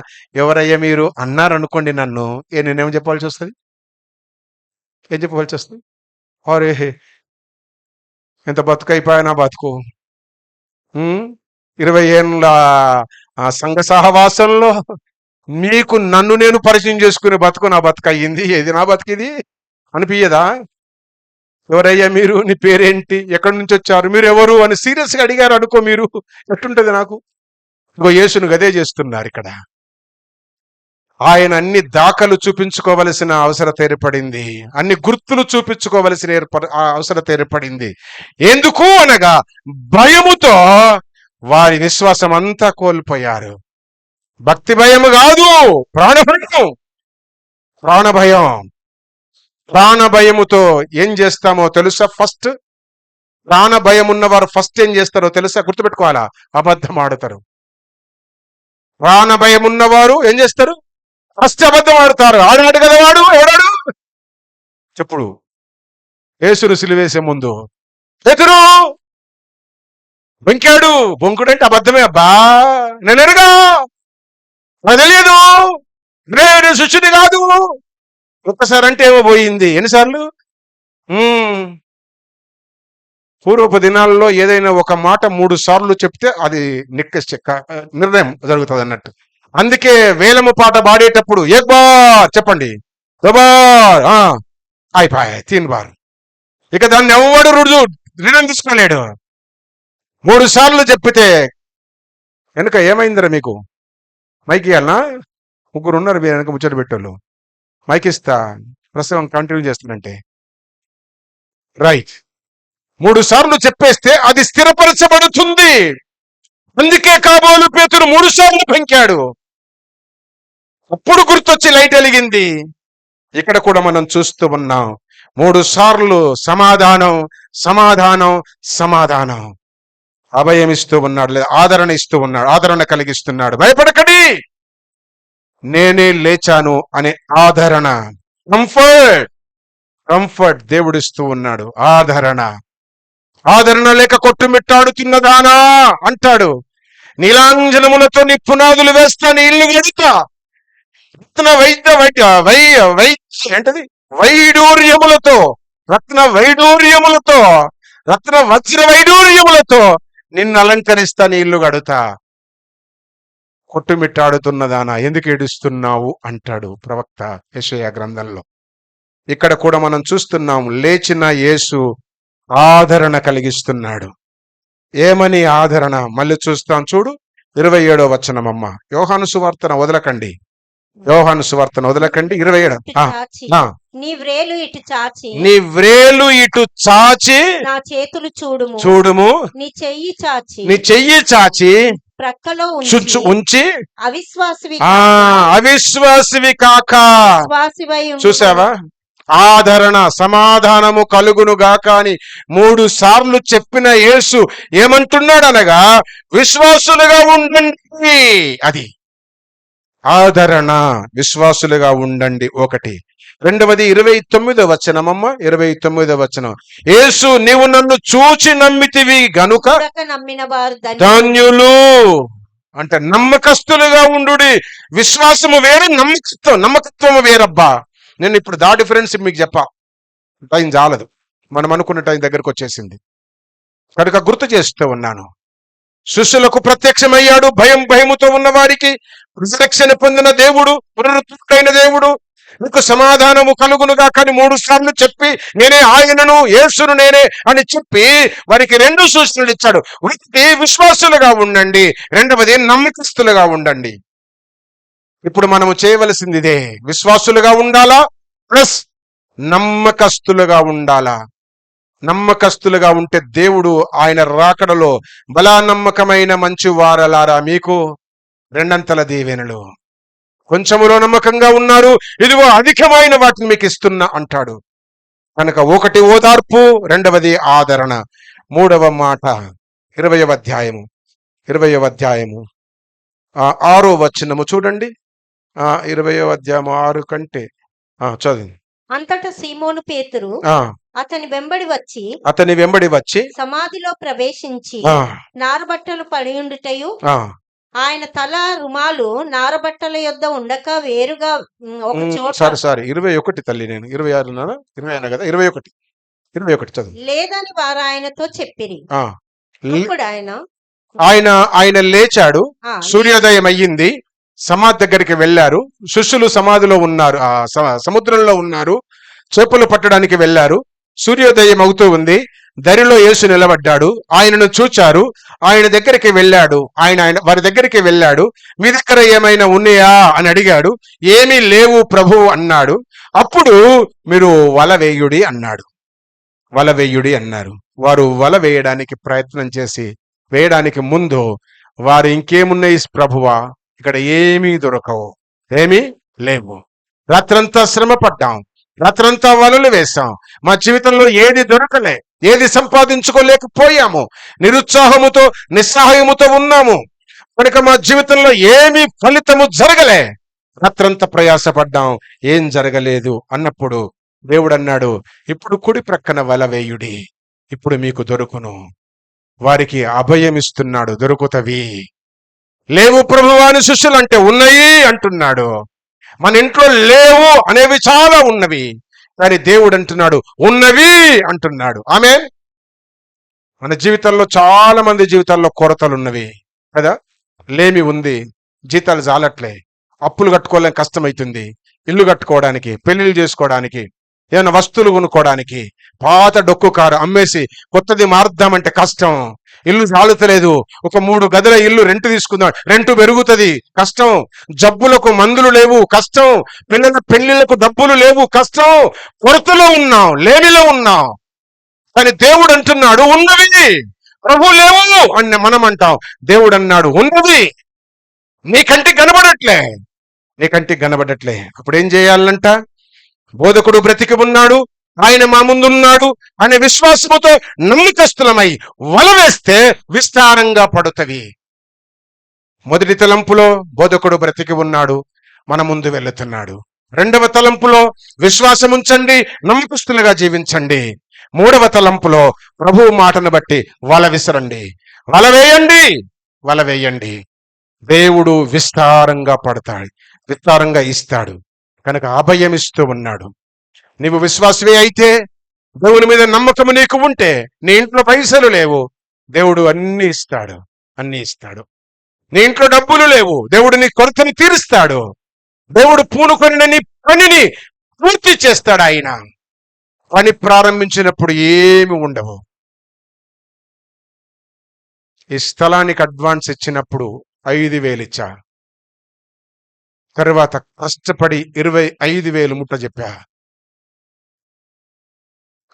ఎవరయ్యా మీరు అన్నారు అనుకోండి నన్ను, నేనేం చెప్పాల్సి వస్తుంది? ఏం చెప్పవలసి వస్తుంది? అరే ఎంత బతుకైపోయా నా బతుకు. 20 ఏళ్ళ సంఘ సహవాసంలో మీకు నన్ను నేను పరిచయం చేసుకునే బతుకు నా బతుకు అయ్యింది. ఏది నా బతుకిది అనిపించదా? ఎవరయ్యా మీరు, నీ పేరేంటి, ఎక్కడి నుంచి వచ్చారు, మీరు ఎవరు అని సీరియస్గా అడిగారు అనుకో, మీరు ఎట్టుంటది నాకు? ఇంకో యేసును గదే చేస్తున్నారు ఇక్కడ. ఆయన అన్ని దాఖలు చూపించుకోవలసిన అవసరత ఏర్పడింది, అన్ని గుర్తులు చూపించుకోవలసిన అవసరత ఏర్పడింది. ఎందుకు అనగా భయముతో వారి విశ్వాసం అంతా కోల్పోయారు. భక్తి భయము కాదు, ప్రాణభయం. ప్రాణభయముతో ఏం చేస్తామో తెలుసా? ఫస్ట్ ప్రాణభయం ఉన్నవారు ఫస్ట్ ఏం చేస్తారో తెలుసా? గుర్తుపెట్టుకోవాలా, అబద్ధం ఆడతారు. ప్రాణభయం ఉన్నవారు ఏం చేస్తారు? ఫస్ట్ అబద్ధం ఆడతారు. ఆడాడు కదా వాడు, ఎవడాడు చెప్పుడు. యేసును సిలువేసే ముందు పేతురు బొంకాడు. బొంకుడంటే అబద్ధమే. అబ్బా నేను ఎరుగా, నాకు తెలియదు, నేను శిష్యుని కాదు. ఒక్కసారి అంటే ఏమో పోయింది. ఎన్నిసార్లు? పూర్వపు దినాల్లో ఏదైనా ఒక మాట 3 సార్లు చెప్తే అది నిర్ణయం జరుగుతుంది అన్నట్టు. అందుకే వేలము పాట పాడేటప్పుడు ఏక్ బార్ చెప్పండి, దో బార్, అయిపోయాయి 3 బార్. ఇక దాన్ని ఎవడు రిటర్న్ తీసుకోలేడు. 3 సార్లు చెప్పితే వెనక ఏమైందిరా మీకు? మైక్ ఇవ్వాలనా? 3 ఉన్నారు మీరు వెనక ముచ్చట పెట్టోళ్ళు. మైక్ ఇస్తా, ప్రసవం కంటిన్యూ చేస్తుందంటే. రైట్. 3 సార్లు చెప్పేస్తే అది స్థిరపరచబడుతుంది. అందుకే కాబోలు పేతురు 3 సార్లు పెంకాడు. అప్పుడు గుర్తొచ్చి లైట్ వెలిగింది. ఇక్కడ కూడా మనం చూస్తూ ఉన్నాం. 3 సార్లు సమాధానం, సమాధానం, సమాధానం. అభయం ఇస్తూ ఉన్నాడు, లేదా ఆదరణ ఇస్తూ ఉన్నాడు, ఆదరణ కలిగిస్తున్నాడు. భయపడకండి, నేనే లేచాను అనే ఆదరణ, కంఫర్ట్ దేవుడిస్తూ ఉన్నాడు. ఆదరణ లేక కొట్టుమిట్టాడుతున్నదానా అంటాడు. నీలాంజనములతో నీ పునాదులు వేస్తా, నీ ఇల్లు వెడుతా. రత్న వైడూర్యములతో, రత్న వజ్ర వైడూర్యములతో నిన్ను అలంకరిస్తా, నీ ఇల్లు గడుతా. కొట్టుమిట్టాడుతున్నదానా ఎందుకు ఏడుస్తున్నావు అంటాడు ప్రవక్త యెషయా గ్రంథంలో. ఇక్కడ కూడా మనం చూస్తున్నాం, లేచిన యేసు ఆదరణ కలిగిస్తున్నాడు. ఏమని ఆదరణ? మళ్ళీ చూస్తాం చూడు, 27వ వచనం. అమ్మ యోహాను సువార్తన వదలకండి, 27. నీ వ్రేలు ఇటు చాచి నా చేతులు చూడుము. నీ చెయ్యి చాచి ప్రక్కలో ఉంచి అవిశ్వాసివి కాక. చూసావా? ఆదరణ, సమాధానము కలుగును గాక అని 3 సార్లు చెప్పిన యేసు ఏమంటున్నాడు అనగా, విశ్వాసులుగా ఉండండి. అది ఆదరణ, విశ్వాసులుగా ఉండండి. 1. రెండవది 29వ వచనమమ్మ, 29వ వచనం. యేసు నీవు నన్ను చూచి నమ్మితివి గనుక ధన్యులు. అంటే నమ్మకస్తులుగా ఉండు. విశ్వాసము వేరే, నమ్మకత్వము వేరబ్బా. నేను ఇప్పుడు డిఫరెన్స్ మీకు చెప్పా, టైం చాలదు, మనం అనుకున్న టైం దగ్గరకు వచ్చేసింది కనుక గుర్తు చేస్తూ ఉన్నాను. శిష్యులకు ప్రత్యక్షమయ్యాడు. భయముతో ఉన్న వారికి ప్రత్యక్షణ పొందిన దేవుడు, పునరుద్ధృతుడైన దేవుడు. నీకు సమాధానము కలుగునుగా కానీ 3 సార్లు చెప్పి, నేనే ఆయనను, యేసును నేనే అని చెప్పి వారికి 2 సూచనలు ఇచ్చాడు. 1 విశ్వాసులుగా ఉండండి, 2వది నమ్మకస్తులుగా ఉండండి. ఇప్పుడు మనము చేయవలసింది ఇదే, విశ్వాసులుగా ఉండాలా ప్లస్ నమ్మకస్తులుగా ఉండాలా. నమ్మకస్తులుగా ఉంటే దేవుడు ఆయన రాకడలో బలా నమ్మకమైన మంచి వారలారా మీకు రెండంతల దీవెనలు. కొంచెములో నమ్మకంగా ఉన్నారు, ఇదిగో అధికమైన వాటిని మీకు ఇస్తున్నా అంటాడు. కనుక ఒకటి ఓదార్పు, రెండవది ఆదరణ. మూడవ మాట 20వ అధ్యాయము 6వ వచనము చూడండి. 20వ అధ్యాయము 6 కంటే చదువు. అంతటా సీమోను పేతురు అతని వెంబడి వచ్చి సమాధిలో ప్రవేశించి నారబట్టలు పడియుండుటయు ఆయన తల రుమాలు నారబట్టల యొద్ద ఉండక వేరుగా ఒక చోట సారీ 21 తల్లి, నేను 26 20 కదా, 21 చదువు. లేదని వారు ఆయనతో చెప్పిరి. అప్పుడు ఆయన లేచాడు, సూర్యోదయం అయ్యింది, సమాధి దగ్గరికి వెళ్ళారు. శిష్యులు సమాధిలో ఉన్నారు, సముద్రంలో ఉన్నారు, చేపలు పట్టడానికి వెళ్ళారు. సూర్యోదయం అవుతూ ఉంది, దరిలో యేసు నిలబడ్డాడు. ఆయనను చూచారు, ఆయన దగ్గరికి వెళ్ళాడు. ఆయన వారి దగ్గరికి వెళ్ళాడు. మీ దగ్గర ఏమైనా ఉన్నాయా అని అడిగాడు. ఏమీ లేవు ప్రభు అన్నాడు. అప్పుడు మీరు వల వేయుడి అన్నారు. వారు వల వేయడానికి ప్రయత్నం చేసి వేయడానికి ముందు వారు ఇంకేమున్నాయి ప్రభువా, ఇక్కడ ఏమీ దొరకవు, ఏమీ లేవు. రాత్రంతా శ్రమ పడ్డాం, రాత్రంతా వలలు వేశాం, మా జీవితంలో ఏది దొరకలే, ఏది సంపాదించుకోలేకపోయాము, నిరుత్సాహముతో నిస్సహాయముతో ఉన్నాము. కనుక మా జీవితంలో ఏమీ ఫలితము జరగలే, రాత్రంతా ప్రయాసపడ్డాం, ఏం జరగలేదు అన్నప్పుడు దేవుడు అన్నాడు, ఇప్పుడు కుడి ప్రక్కన వల వేయుడి, ఇప్పుడు మీకు దొరుకును. వారికి అభయం ఇస్తున్నాడు, దొరుకుతవి. లేవు ప్రభువా అని శిష్యులు అంటే ఉన్నాయి అంటున్నాడు. మన ఇంట్లో లేవు అనేవి చాలా ఉన్నవి, కానీ దేవుడు అంటున్నాడు ఉన్నవి అంటున్నాడు. ఆమేన్. మన జీవితంలో చాలా మంది జీవితాల్లో కొరతలు ఉన్నవి కదా. లేమి ఉంది, జీతాలు చాలట్లే, అప్పులు కట్టుకోలేని కష్టమవుతుంది, ఇల్లు కట్టుకోవడానికి, పెళ్లిళ్ళు చేసుకోవడానికి, ఏమైనా వస్తువులు కొనుక్కోవడానికి, పాత డొక్కు కారు అమ్మేసి కొత్తది మారుద్దామంటే కష్టం, ఇల్లు చాలుతలేదు, ఒక 3 గదుల ఇల్లు రెంట్ తీసుకుందాం, రెంట్ పెరుగుతుంది, కష్టం, జబ్బులకు మందులు లేవు, కష్టం, పిల్లల పెళ్లిళ్లకు డబ్బులు లేవు, కష్టం, కొరతలో ఉన్నాం, లేనిలో ఉన్నాం. కానీ దేవుడు అంటున్నాడు ఉన్నవి, ప్రభు లేవు అని మనం అంటాం. దేవుడు అన్నాడు ఉన్నవి, నీ కంటికి కనబడట్లే. అప్పుడు ఏం చేయాలంట? బోధకుడు బ్రతికి ఉన్నాడు, ఆయన మా ముందున్నాడు అనే విశ్వాసముతో నమ్మకస్తులమై వల వేస్తే విస్తారంగా పడుతవి. మొదటి తలంపులో బోధకుడు బ్రతికి ఉన్నాడు, మన ముందు వెళుతున్నాడు. రెండవ తలంపులో విశ్వాసం ఉంచండి, నమ్మకస్తులుగా జీవించండి. మూడవ తలంపులో ప్రభువు మాటను బట్టి వల విసరండి, వల వేయండి. దేవుడు విస్తారంగా పడతాడు, విస్తారంగా ఇస్తాడు. కనుక అభయం ఇస్తూ ఉన్నాడు. నీవు విశ్వాసమే అయితే, దేవుని మీద నమ్మకము నీకు ఉంటే, నీ ఇంట్లో పైసలు లేవు, దేవుడు అన్ని ఇస్తాడు. నీ ఇంట్లో డబ్బులు లేవు, దేవుడు నీ కొరతని తీరుస్తాడు. దేవుడు పూనుకొని నీ పనిని పూర్తి చేస్తాడు. ఆయన పని ప్రారంభించినప్పుడు ఏమి ఉండవు. ఈ స్థలానికి అడ్వాన్స్ ఇచ్చినప్పుడు 5,000 ఇచ్చా, తర్వాత కష్టపడి 25,000 ముట్ట చెప్పా.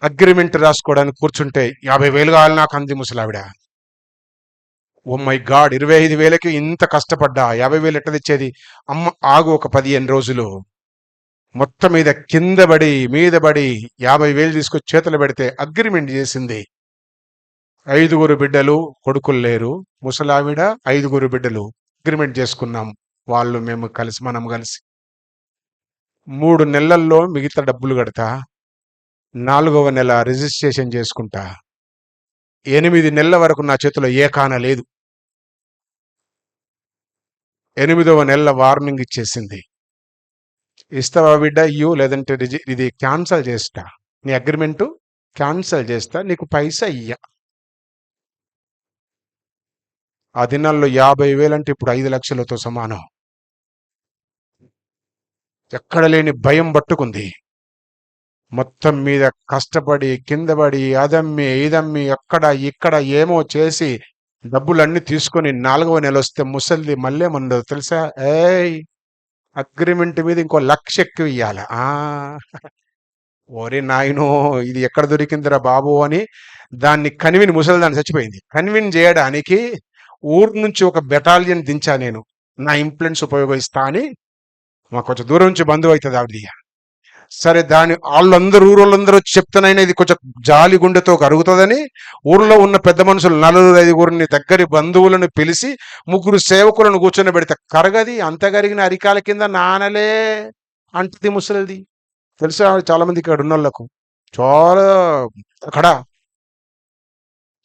అగ్రిమెంట్ రాసుకోవడానికి కూర్చుంటే 50,000 కావాలి నాకు అంది ముసలావిడ. ఓ మై గాడ్, 25,000కి ఇంత కష్టపడ్డా 50,000 ఎట్ట తెచ్చేది? అమ్మ ఆగు ఒక 15 రోజులు. మొత్తం మీద మీద పడి 50,000 తీసుకొచ్చి చేతులు పెడితే అగ్రిమెంట్ చేసింది. 5 బిడ్డలు, కొడుకులు లేరు, ముసలావిడ, 5 బిడ్డలు. అగ్రిమెంట్ చేసుకున్నాం, వాళ్ళు మేము కలిసి, మనం కలిసి 3 నెలల్లో మిగతా డబ్బులు కడతా, 4వ నెల రిజిస్ట్రేషన్ చేసుకుంటా. 8 నెలల వరకు నా చేతిలో ఏ కాన లేదు. 8వ నెల వార్నింగ్ ఇచ్చేసింది, ఇస్తావా బిడ్డ ఇయ్యు, లేదంటే ఇది క్యాన్సల్ చేస్తా, నీ అగ్రిమెంటు క్యాన్సల్ చేస్తా, నీకు పైసా ఇయ్య. ఆ దినాల్లో 50,000 అంటే ఇప్పుడు 5 లక్షలతో సమానం. ఎక్కడ లేని భయం పట్టుకుంది. మొత్తం మీద కష్టపడి కిందపడి అదమ్మి ఇదమ్మి అక్కడ ఇక్కడ ఏమో చేసి డబ్బులన్నీ తీసుకొని 4వ నెల వస్తే ముసలిది మళ్ళీ మన తెలుసా, అగ్రిమెంట్ మీద ఇంకో 1,00,000 ఎక్కువ ఇయ్యాల. ఓరే నాయనో, ఇది ఎక్కడ దొరికిందిరా బాబు అని దాన్ని కన్విన్, ముసలిదాన్ని చచ్చిపోయింది, కన్విన్ చేయడానికి ఊరు నుంచి ఒక బెటాలియన్ దించా నేను, నా ఇన్ఫ్లుయెన్స్ ఉపయోగిస్తా అని. మాకు కొంచెం దూరం నుంచి బంధువు అవుతుంది ఆవిడ. సరే, దాని వాళ్ళందరూ ఊరోళ్ళందరూ వచ్చి చెప్తానైనా ఇది కొంచెం జాలి గుండెతో కరుగుతుందని ఊర్లో ఉన్న పెద్ద మనుషులు 4-5 దగ్గరి బంధువులను పిలిచి 3 సేవకులను కూర్చొని పెడితే కరగది, అంత కరిగిన అరికాల కింద నానలే అంటది ముసలిది. తెలుసా చాలా మంది ఇక్కడ ఉన్న వాళ్ళకు, చాలా అక్కడ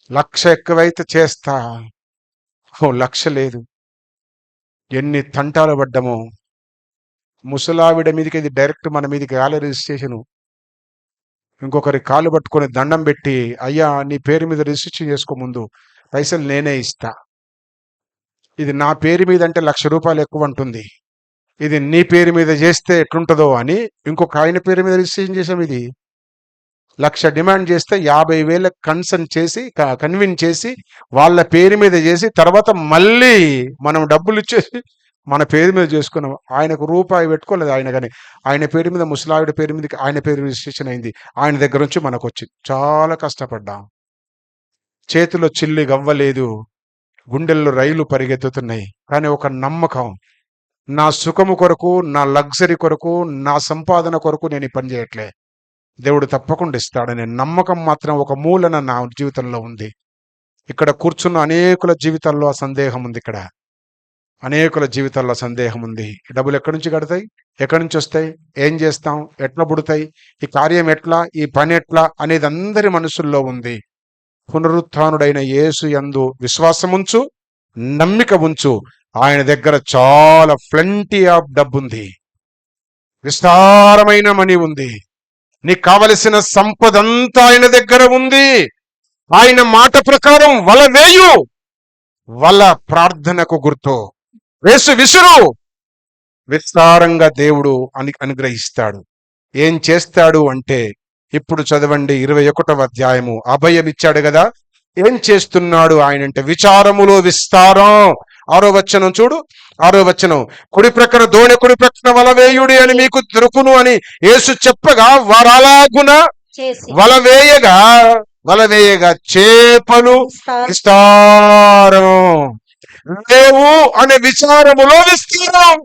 1,00,000 ఎక్కువైతే చేస్తా, 1,00,000 లేదు. ఎన్ని తంటాలు పడ్డమో. ముసలావిడ మీదకి ఇది డైరెక్ట్ మన మీదకి కాలే రిజిస్ట్రేషను. ఇంకొకరి కాలు పట్టుకొని దండం పెట్టి, అయ్యా నీ పేరు మీద రిజిస్ట్రేషన్ చేసుకో, ముందు పైసలు నేనే ఇస్తా. ఇది నా పేరు మీద అంటే 1,00,000 రూపాయలు ఎక్కువ ఉంటుంది, ఇది నీ పేరు మీద చేస్తే ఎట్లుంటుందో అని ఇంకొక ఆయన పేరు మీద రిజిస్ట్రేషన్ చేసాం. ఇది 1,00,000 డిమాండ్ చేస్తే 50,000 కన్సర్న్ చేసి కన్విన్స్ చేసి వాళ్ళ పేరు మీద చేసి తర్వాత మళ్ళీ మనం డబ్బులు ఇచ్చేసి మన పేరు మీద చేసుకున్నాం. ఆయనకు రూపాయి పెట్టుకోలేదు ఆయన, కానీ ఆయన పేరు మీద, ముసలావిడ పేరు మీద ఆయన పేరు రిజిస్ట్రేషన్ అయింది. ఆయన దగ్గర నుంచి మనకు వచ్చింది. చాలా కష్టపడ్డాం, చేతిలో చిల్లి గవ్వలేదు, గుండెల్లో రైలు పరిగెత్తుతున్నాయి. కానీ ఒక నమ్మకం, నా సుఖము కొరకు, నా లగ్జరీ కొరకు, నా సంపాదన కొరకు నేను ఈ పని చేయట్లే, దేవుడు తప్పకుండా ఇస్తాడనే నమ్మకం మాత్రం ఒక మూలన నా జీవితంలో ఉంది. ఇక్కడ కూర్చున్న అనేకుల జీవితాల్లో ఆ సందేహం ఉంది. ఇక్కడ అనేకుల జీవితాల్లో సందేహం ఉంది. డబ్బులు ఎక్కడి నుంచి కడతాయి, ఎక్కడి నుంచి వస్తాయి, ఏం చేస్తాం, ఎట్లా పుడతాయి, ఈ కార్యం ఎట్లా, ఈ పని ఎట్లా అనేది అందరి మనసుల్లో ఉంది. పునరుత్థానుడైన యేసు యందు విశ్వాసముంచు, నమ్మిక ఉంచు. ఆయన దగ్గర చాలా ప్లెంటీ ఆఫ్ డబ్బు ఉంది, విస్తారమైన మనీ ఉంది, నీకు కావలసిన సంపద అంతా ఆయన దగ్గర ఉంది. ఆయన మాట ప్రకారం వల వేయు, వల ప్రార్థనకు గుర్తు, వేసు విసురు, విస్తారంగా దేవుడు అనుగ్రహిస్తాడు. ఏం చేస్తాడు అంటే, ఇప్పుడు చదవండి 21వ అధ్యాయము. అభయం ఇచ్చాడు కదా, ఏం చేస్తున్నాడు ఆయన అంటే, విచారములో విస్తారం. 6వ వచనం చూడు, 6వ వచనం, కుడి ప్రక్కన దోణి కుడి ప్రక్కన వల వేయుడి అని మీకు దొరుకును అని యేసు చెప్పగా వారు అలాగున వల వేయగా చేపలు విస్తారం లేవు అనే విచారములో విస్తారం.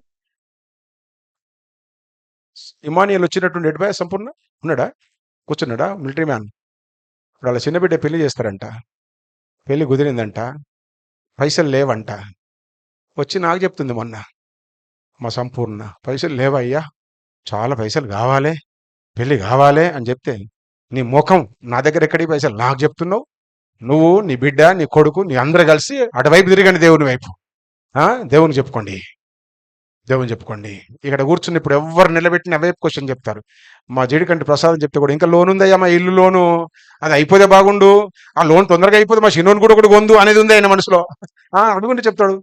ఇమానియల్ వచ్చినటువంటి ఎడ్బాయ్ సంపూర్ణ ఉన్నాడా, కూర్చున్నాడా, మిలిటరీ మ్యాన్. ఇప్పుడు వాళ్ళ చిన్న బిడ్డ పెళ్లి చేస్తారంట, పెళ్లి కుదిరిందంట, పైసలు లేవంట. వచ్చి నాకు చెప్తుంది మొన్న మా సంపూర్ణ, పైసలు లేవయ్యా, చాలా పైసలు కావాలి, పెళ్లి కావాలి అని చెప్తే, నీ ముఖం నా దగ్గర ఎక్కడి పైసలు నాకు చెప్తున్నావు, నువ్వు నీ బిడ్డ నీ కొడుకు నీ అందరూ కలిసి అటువైపు తిరగండి, దేవుని వైపు. దేవుని చెప్పుకోండి, దేవుని చెప్పుకోండి. ఇక్కడ కూర్చుని ఇప్పుడు ఎవరు నిలబెట్టిన అవైపు క్వశ్చన్ చెప్తారు. మా జడికంటి ప్రసాదం చెప్తే కూడా, ఇంకా లోన్ ఉందయ్యా మా ఇల్లు లోను, అది అయిపోతే బాగుండు, ఆ లోన్ తొందరగా అయిపోతే మా చిన్నోని కూడా ఒకటి కొందు అనేది ఉంది ఆయన మనసులో. అడుగుంటే చెప్తాడు.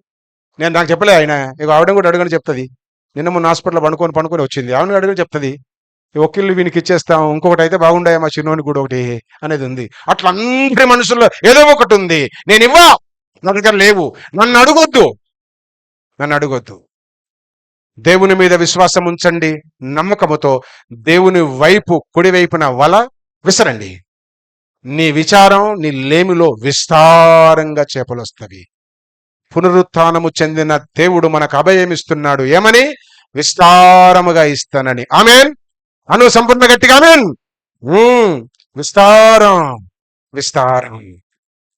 నేను నాకు చెప్పలే ఆయన, ఇక ఆవిడ కూడా అడుగుని చెప్తుంది. నిన్న మొన్న హాస్పిటల్లో పనుకొని వచ్చింది, ఆవిడ అడుగుని చెప్తుంది, ఒకిళ్ళు వీనికి ఇచ్చేస్తాం, ఇంకొకటి అయితే బాగుండాయా మా చిన్నోని కూడా ఒకటి అనేది ఉంది. అట్లా అందరి మనసులో ఏదో ఒకటి ఉంది. నేను ఇవ్వా, నా దగ్గర లేవు, నన్ను అడగొద్దు. దేవుని మీద విశ్వాసం ఉంచండి, నమ్మకముతో దేవుని వైపు కుడివైపున వల విసరండి. నీ విచారం, నీ లేమిలో విస్తారంగా చేపలు వస్తవి. పునరుత్థానము చెందిన దేవుడు మనకు అభయమిస్తున్నాడు. ఏమని? విస్తారముగా ఇస్తానని. ఆమేన్ అను, సంపూర్ణ గట్టిగా ఆమేన్. విస్తారం.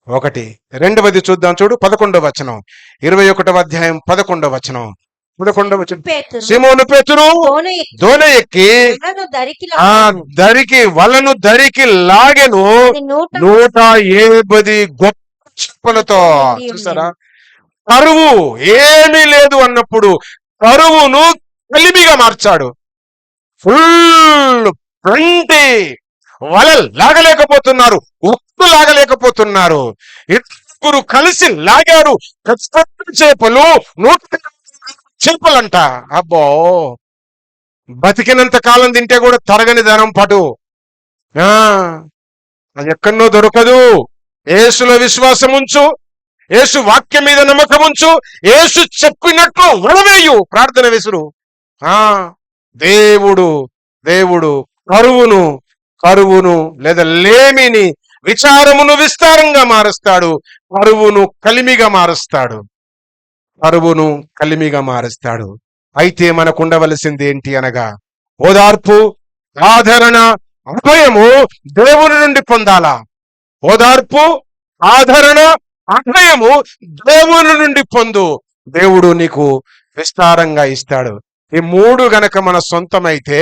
1. 2వది చూద్దాం చూడు, 11వ వచనం, 21వ అధ్యాయం 11వ వచనం. 11వ వచనం, సీమోను పేతురు దోణి ఎక్కి వలను దరికి లాగెను 180 గొప్ప చేపలతో. చూసారా, కరువు ఏమీ లేదు అన్నప్పుడు కరువును కలిమిగా మార్చాడు. ఫుల్ ప్లంటీ, వలలు లాగలేకపోతున్నారు, ఉప్పు లాగలేకపోతున్నారు, ఇద్దరు కలిసి లాగారు. చేపలు 100 చేపలంట. అబ్బో, బతికినంత కాలం తింటే కూడా తరగని ధనం పటు. అది ఎక్కడో దొరకదు. యేసులో విశ్వాసం ఉంచు, యేసు వాక్యం మీద నమ్మకం ఉంచు, యేసు చెప్పినట్లు వలవేయు, ప్రార్థన విసురు. దేవుడు కరువును కరువును లేదా లేమిని, విచారమును విస్తారంగా మారుస్తాడు. కరువును కలిమిగా మారుస్తాడు. కరువును కలిమిగా మారుస్తాడు. అయితే మనకు ఉండవలసింది ఏంటి అనగా ఓదార్పు, ఆదరణ, అభయము దేవుని నుండి పొందాలా. ఓదార్పు, ఆదరణ, అభయము దేవుని నుండి పొందు. దేవుడు నీకు విస్తారంగా ఇస్తాడు. ఈ మూడు గనక మన సొంతమైతే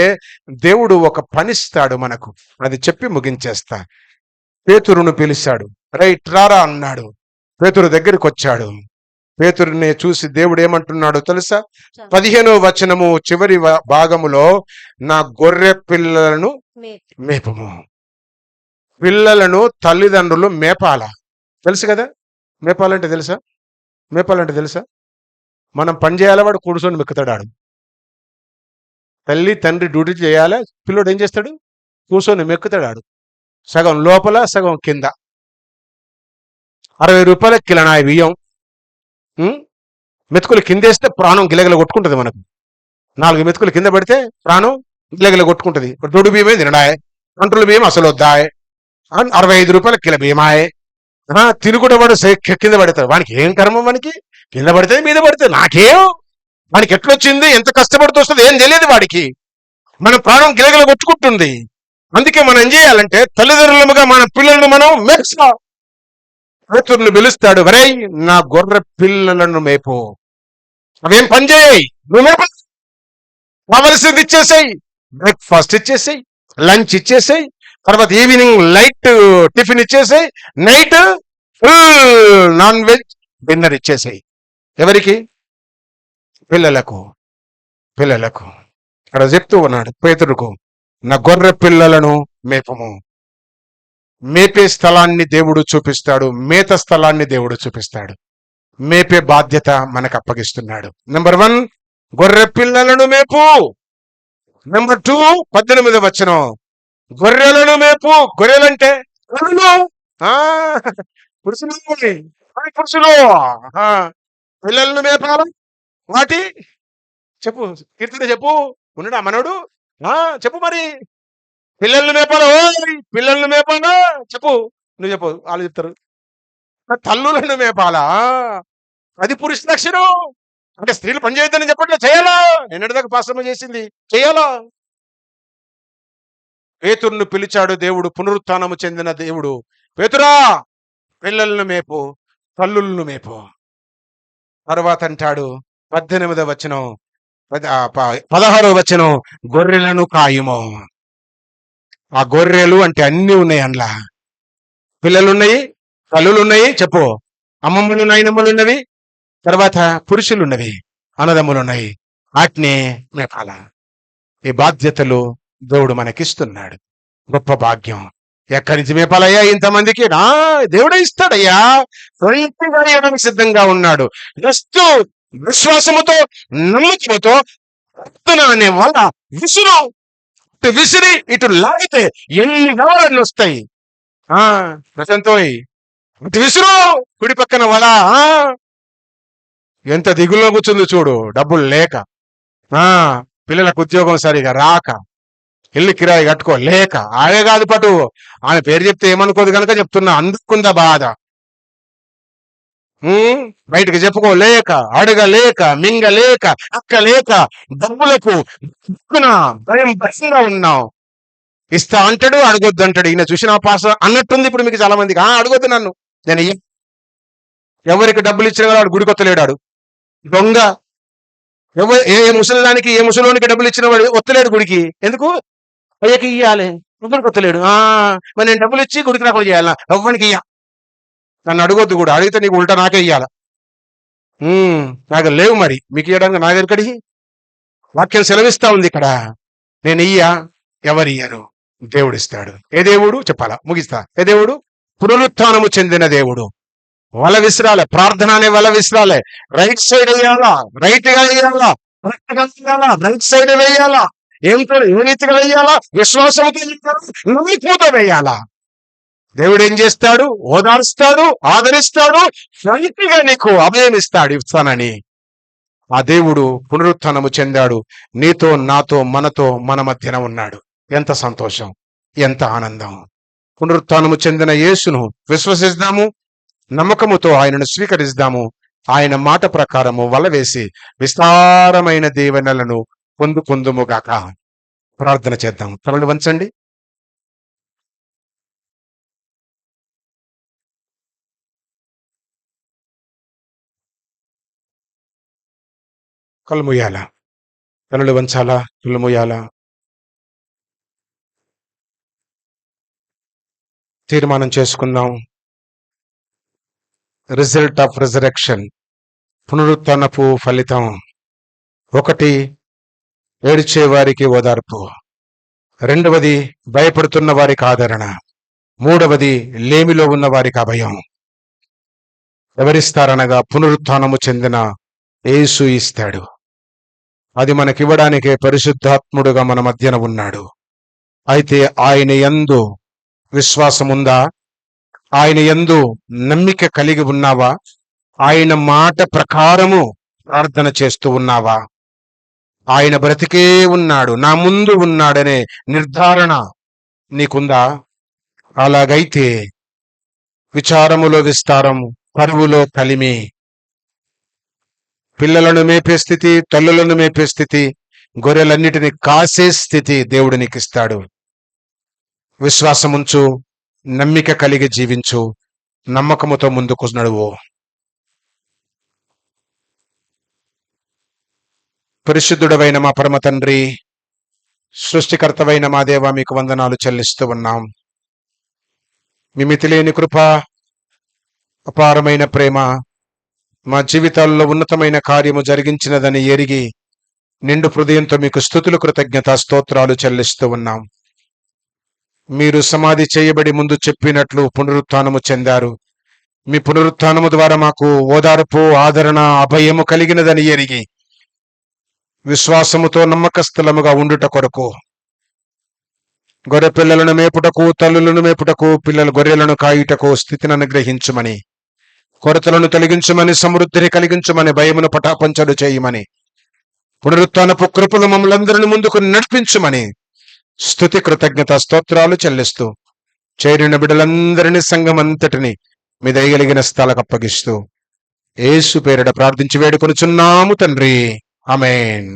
దేవుడు ఒక పనిస్తాడు మనకు. అది చెప్పి ముగించేస్తా. పేతురును పిలిచాడు. రైట్ రారా అన్నాడు. పేతురు దగ్గరికి వచ్చాడు. పేతురుని చూసి దేవుడు ఏమంటున్నాడో తెలుసా? 15వ వచనము చివరి భాగములో, నా గొర్రె పిల్లలను మేపము. పిల్లలను తల్లిదండ్రులు మేపాల. తెలుసు కదా మేపాలంటే? తెలుసా మేపాలంటే? తెలుసా? మనం పని చేయాలి, వాడు కూర్చొని మెక్కుతాడు. తల్లి తండ్రి డ్యూటీ చేయాలి, పిల్లోడు ఏం చేస్తాడు? కూర్చొని మెక్కుతాడు. సగం లోపల సగం కింద. 60 రూపాయల కిలనాయి బియ్యం మెతుకులు కిందేస్తే ప్రాణం గిలగిల కొట్టుకుంటది. మనకు 4 మెతుకులు కింద పడితే ప్రాణం గిలగిల కొట్టుకుంటది. దొడ్డు బియ్యమే తినడాయే, కంట్రోల్ బియ్యం అసలు వద్దాయే. 65 రూపాయల కిల బియ్యమాయే. తిరుగుడు వాడు కింద పడతాడు. వానికి ఏం కర్మ? మనకి కింద పడితే మీద పడితే నాకేం? వానికి ఎట్లొచ్చింది, ఎంత కష్టపడుతూ వస్తుంది ఏం తెలియదు వాడికి. మన ప్రాణం గిలగిల కొట్టుకుంటుంది. అందుకే మనం ఏం చేయాలంటే తల్లిదండ్రులుగా మన పిల్లలను మనం మేపుతాం. పేతురుని పిలుస్తాడు. వరే, నా గొర్రె పిల్లలను మేపు. అవేం పని చేయి, నువ్వు మేప. కావలసింది ఇచ్చేసాయి. బ్రేక్ఫాస్ట్ ఇచ్చేసాయి, లంచ్ ఇచ్చేసాయి, తర్వాత ఈవినింగ్ లైట్ టిఫిన్ ఇచ్చేసాయి, night full non veg dinner ఇచ్చేసాయి. ఎవరికి? పిల్లలకు. పిల్లలకు అక్కడ చెప్తూ ఉన్నాడు పేతురుకు, నా గొర్రె పిల్లలను మేపము. మేపే స్థలాన్ని దేవుడు చూపిస్తాడు. మేత స్థలాన్ని దేవుడు చూపిస్తాడు. మేపే బాధ్యత మనకు అప్పగిస్తున్నాడు. నెంబర్ 1, గొర్రె పిల్లలను మేపు. నెంబర్ 2, 18వ వచనం, గొర్రెలను మేపు. గొర్రెలంటే పురుషులు. పురుషులు పిల్లలను మేపాల. వాటి చెప్పు, కీర్తన చెప్పు. ఉన్నాడా మనోడు? చెప్పు మరి. పిల్లల్ని మేపాలా? పిల్లల్ని మేపాలా? చెప్పు. నువ్వు చెప్పు, వాళ్ళు చెప్తారు. తల్లులను మేపాలా? అది పురుష లక్షణం. అంటే స్త్రీలు పని చేయొద్దని చెప్పట్లే, చేయాలా. ఎన్నటిదాకా పాశ్రమ చేసింది, చేయాలా. పేతురును పిలిచాడు దేవుడు, పునరుత్థానము చెందిన దేవుడు. పేతురా, పిల్లలను మేపు, తల్లులను మేపు. తర్వాత అంటాడు 18వ వచనం, 16వ వచనం, గొర్రెలను కాయుము. ఆ గొర్రెలు అంటే అన్ని ఉన్నాయి అందులో. పిల్లలున్నాయి, తల్లులున్నాయి, చెప్పు. అమ్మమ్మలు నాయనమ్మలు ఉన్నవి, తర్వాత పురుషులు ఉన్నవి, అన్నదమ్ములు ఉన్నాయి. వాటిని మేపాల. ఈ బాధ్యతలు దేవుడు మనకిస్తున్నాడు. గొప్ప భాగ్యం. ఎక్కడి నుంచి మేపాలయ్యా ఇంతమందికి? దేవుడే ఇస్తాడయ్యా. స్వయంగా సిద్ధంగా ఉన్నాడు. జస్ట్ విశ్వాసముతో, నమ్మకముతో అనే వల్ల విసిరి ఇటు లాగితే ఎన్ని కావాలని వస్తాయి. ప్రశాంతోయ్, ఇటు విసురు. కుడి పక్కన వల ఎంత దిగుల్లో కూర్చుంది చూడు. డబ్బులు లేక, పిల్లలకు ఉద్యోగం సరిగా రాక, ఇల్లు కిరాయి కట్టుకోలేక. ఆడే కాదు పటు, ఆమె పేరు చెప్తే ఏమనుకోదు కనుక చెప్తున్నా. అందుకుందా బాధ. బయటకు చెప్పుకోలేక, అడగలేక, మింగలేక, అక్కలేక, డబ్బులకు భయం భయంగా ఉన్నాం. ఇస్తా అంటాడు, అడగొద్దు అంటాడు. ఈయన చూసిన పాస అన్నట్టుంది ఇప్పుడు మీకు చాలా మందికి. అడగొద్దు నన్ను, నేను ఎవరికి డబ్బులు ఇచ్చిన వాడు గుడి కొత్తలేడాడు. దొంగ. ఏ ముసలిదానికి, ఏ ముసలోనికి డబ్బులు ఇచ్చిన వాడు ఒత్తలేడు గుడికి. ఎందుకు? అయ్యకి ఇయ్యాలి, గుడికి కొత్తలేడు. మరి నేను డబ్బులు ఇచ్చి గుడికి రాకుండా చేయాలా? ఎవ్వరికి ఇయ్య. నన్ను అడగొద్దు కూడా. అడిగితే నీకు ఉల్టా నాకే ఇయ్యాల. నాకు లేవు, మరి మీకు ఇవ్వడానికి నా దగ్గరికి. వాక్యం సెలవిస్తా ఉంది ఇక్కడ. నేను ఇయ్యా, ఎవరియ్యరు, దేవుడు ఇస్తాడు. ఏ దేవుడు చెప్పాలా, ముగిస్తా. ఏ దేవుడు? పునరుత్థానము చెందిన దేవుడు. వల విసిరాలే, ప్రార్థన అనే వల విసిరాలే. రైట్ సైడ్ వేయాలా, రైట్ గా వేయాలా, రైట్ సైడ్ వేయాలా, ఏమిటో ఏ రీతిగా వేయాలా, విశ్వాసంతో నమ్మిపోతూ వేయాలా. దేవుడు ఏం చేస్తాడు? ఓదారుస్తాడు, ఆదరిస్తాడు, ఫ్రైట్గా నీకు అభయం ఇస్తాడు, ఇస్తానని. ఆ దేవుడు పునరుత్థానము చెందాడు. నీతో, నాతో, మనతో, మన మధ్యన ఉన్నాడు. ఎంత సంతోషం, ఎంత ఆనందం! పునరుత్థానము చెందిన యేసును విశ్వసిద్దాము, నమ్మకముతో ఆయనను స్వీకరిద్దాము. ఆయన మాట ప్రకారము వలవేసి విస్తారమైన దీవెనలను పొందుముగాక. ప్రార్థన చేద్దాం. తలలు వంచండి. కళ్ళు మూయాలా? తలలు వంచాలా? కళ్ళు మూయాలా? తీర్మానం చేసుకుందాం. రిజల్ట్ ఆఫ్ రిజరెక్షన్, పునరుత్థానపు ఫలితం. 1, ఏడ్చే వారికి ఓదార్పు. 2వది, భయపడుతున్న వారికి ఆదరణ. 3వది, లేమిలో ఉన్న వారికి అభయం. ఎవరిస్తారనగా పునరుత్థానము చెందిన యేసు ఇస్తాడు. అది మనకివ్వడానికే పరిశుద్ధాత్ముడుగా మన మధ్యన ఉన్నాడు. అయితే ఆయన యందు విశ్వాసముందా? ఆయన యందు నమ్మిక కలిగి ఉన్నావా? ఆయన మాట ప్రకారము ప్రార్థన చేస్తూ ఉన్నావా? ఆయన బ్రతికే ఉన్నాడు, నా ముందు ఉన్నాడనే నిర్ధారణ నీకుందా? అలాగైతే విచారములో విస్తారం, కరువులో కలిమి, పిల్లలను మేపే స్థితి, తల్లులను మేపే స్థితి, గొర్రెలన్నిటిని కాసే స్థితి దేవుడు నీకు ఇస్తాడు. విశ్వాసముంచు, నమ్మిక కలిగి జీవించు, నమ్మకముతో ముందుకు నడువు. పరిశుద్ధుడవైన మా పరమ తండ్రి, సృష్టికర్తవైన మా దేవ, మీకు వందనాలు చెల్లిస్తూ ఉన్నాం. మీ మితిలేని కృప, అపారమైన ప్రేమ మా జీవితాల్లో ఉన్నతమైన కార్యము జరిగించినదని ఎరిగి నిండు హృదయంతో మీకు స్తుతులు, కృతజ్ఞత, స్తోత్రాలు చెల్లిస్తూ ఉన్నాం. మీరు సమాధి చేయబడి ముందు చెప్పినట్లు పునరుత్థానము చెందారు. మీ పునరుత్థానము ద్వారా మాకు ఓదార్పు, ఆదరణ, అభయము కలిగినదని ఎరిగి విశ్వాసముతో నమ్మకస్థలముగా ఉండుట కొరకు, గొర్రె పిల్లలను మేపుటకు, తల్లులను మేపుటకు, గొర్రెలను కాయుటకు స్థితిని అనుగ్రహించుమని, కొరతలను తొలగించుమని, సమృద్ధిని కలిగించుమని, భయమును పటాపంచలు చేయమని, పునరుత్థానపు కృపలు మమ్మల్ందరిని ముందుకు నడిపించుమని స్తుతి, కృతజ్ఞత, స్తోత్రాలు చెల్లిస్తూ చేరిన బిడ్డలందరినీ, సంఘమంతటిని మీ దయగలిగిన స్థలకు అప్పగిస్తూ యేసు పేరిట ప్రార్థించి వేడుకొనుచున్నాము తండ్రి. ఆమేన్.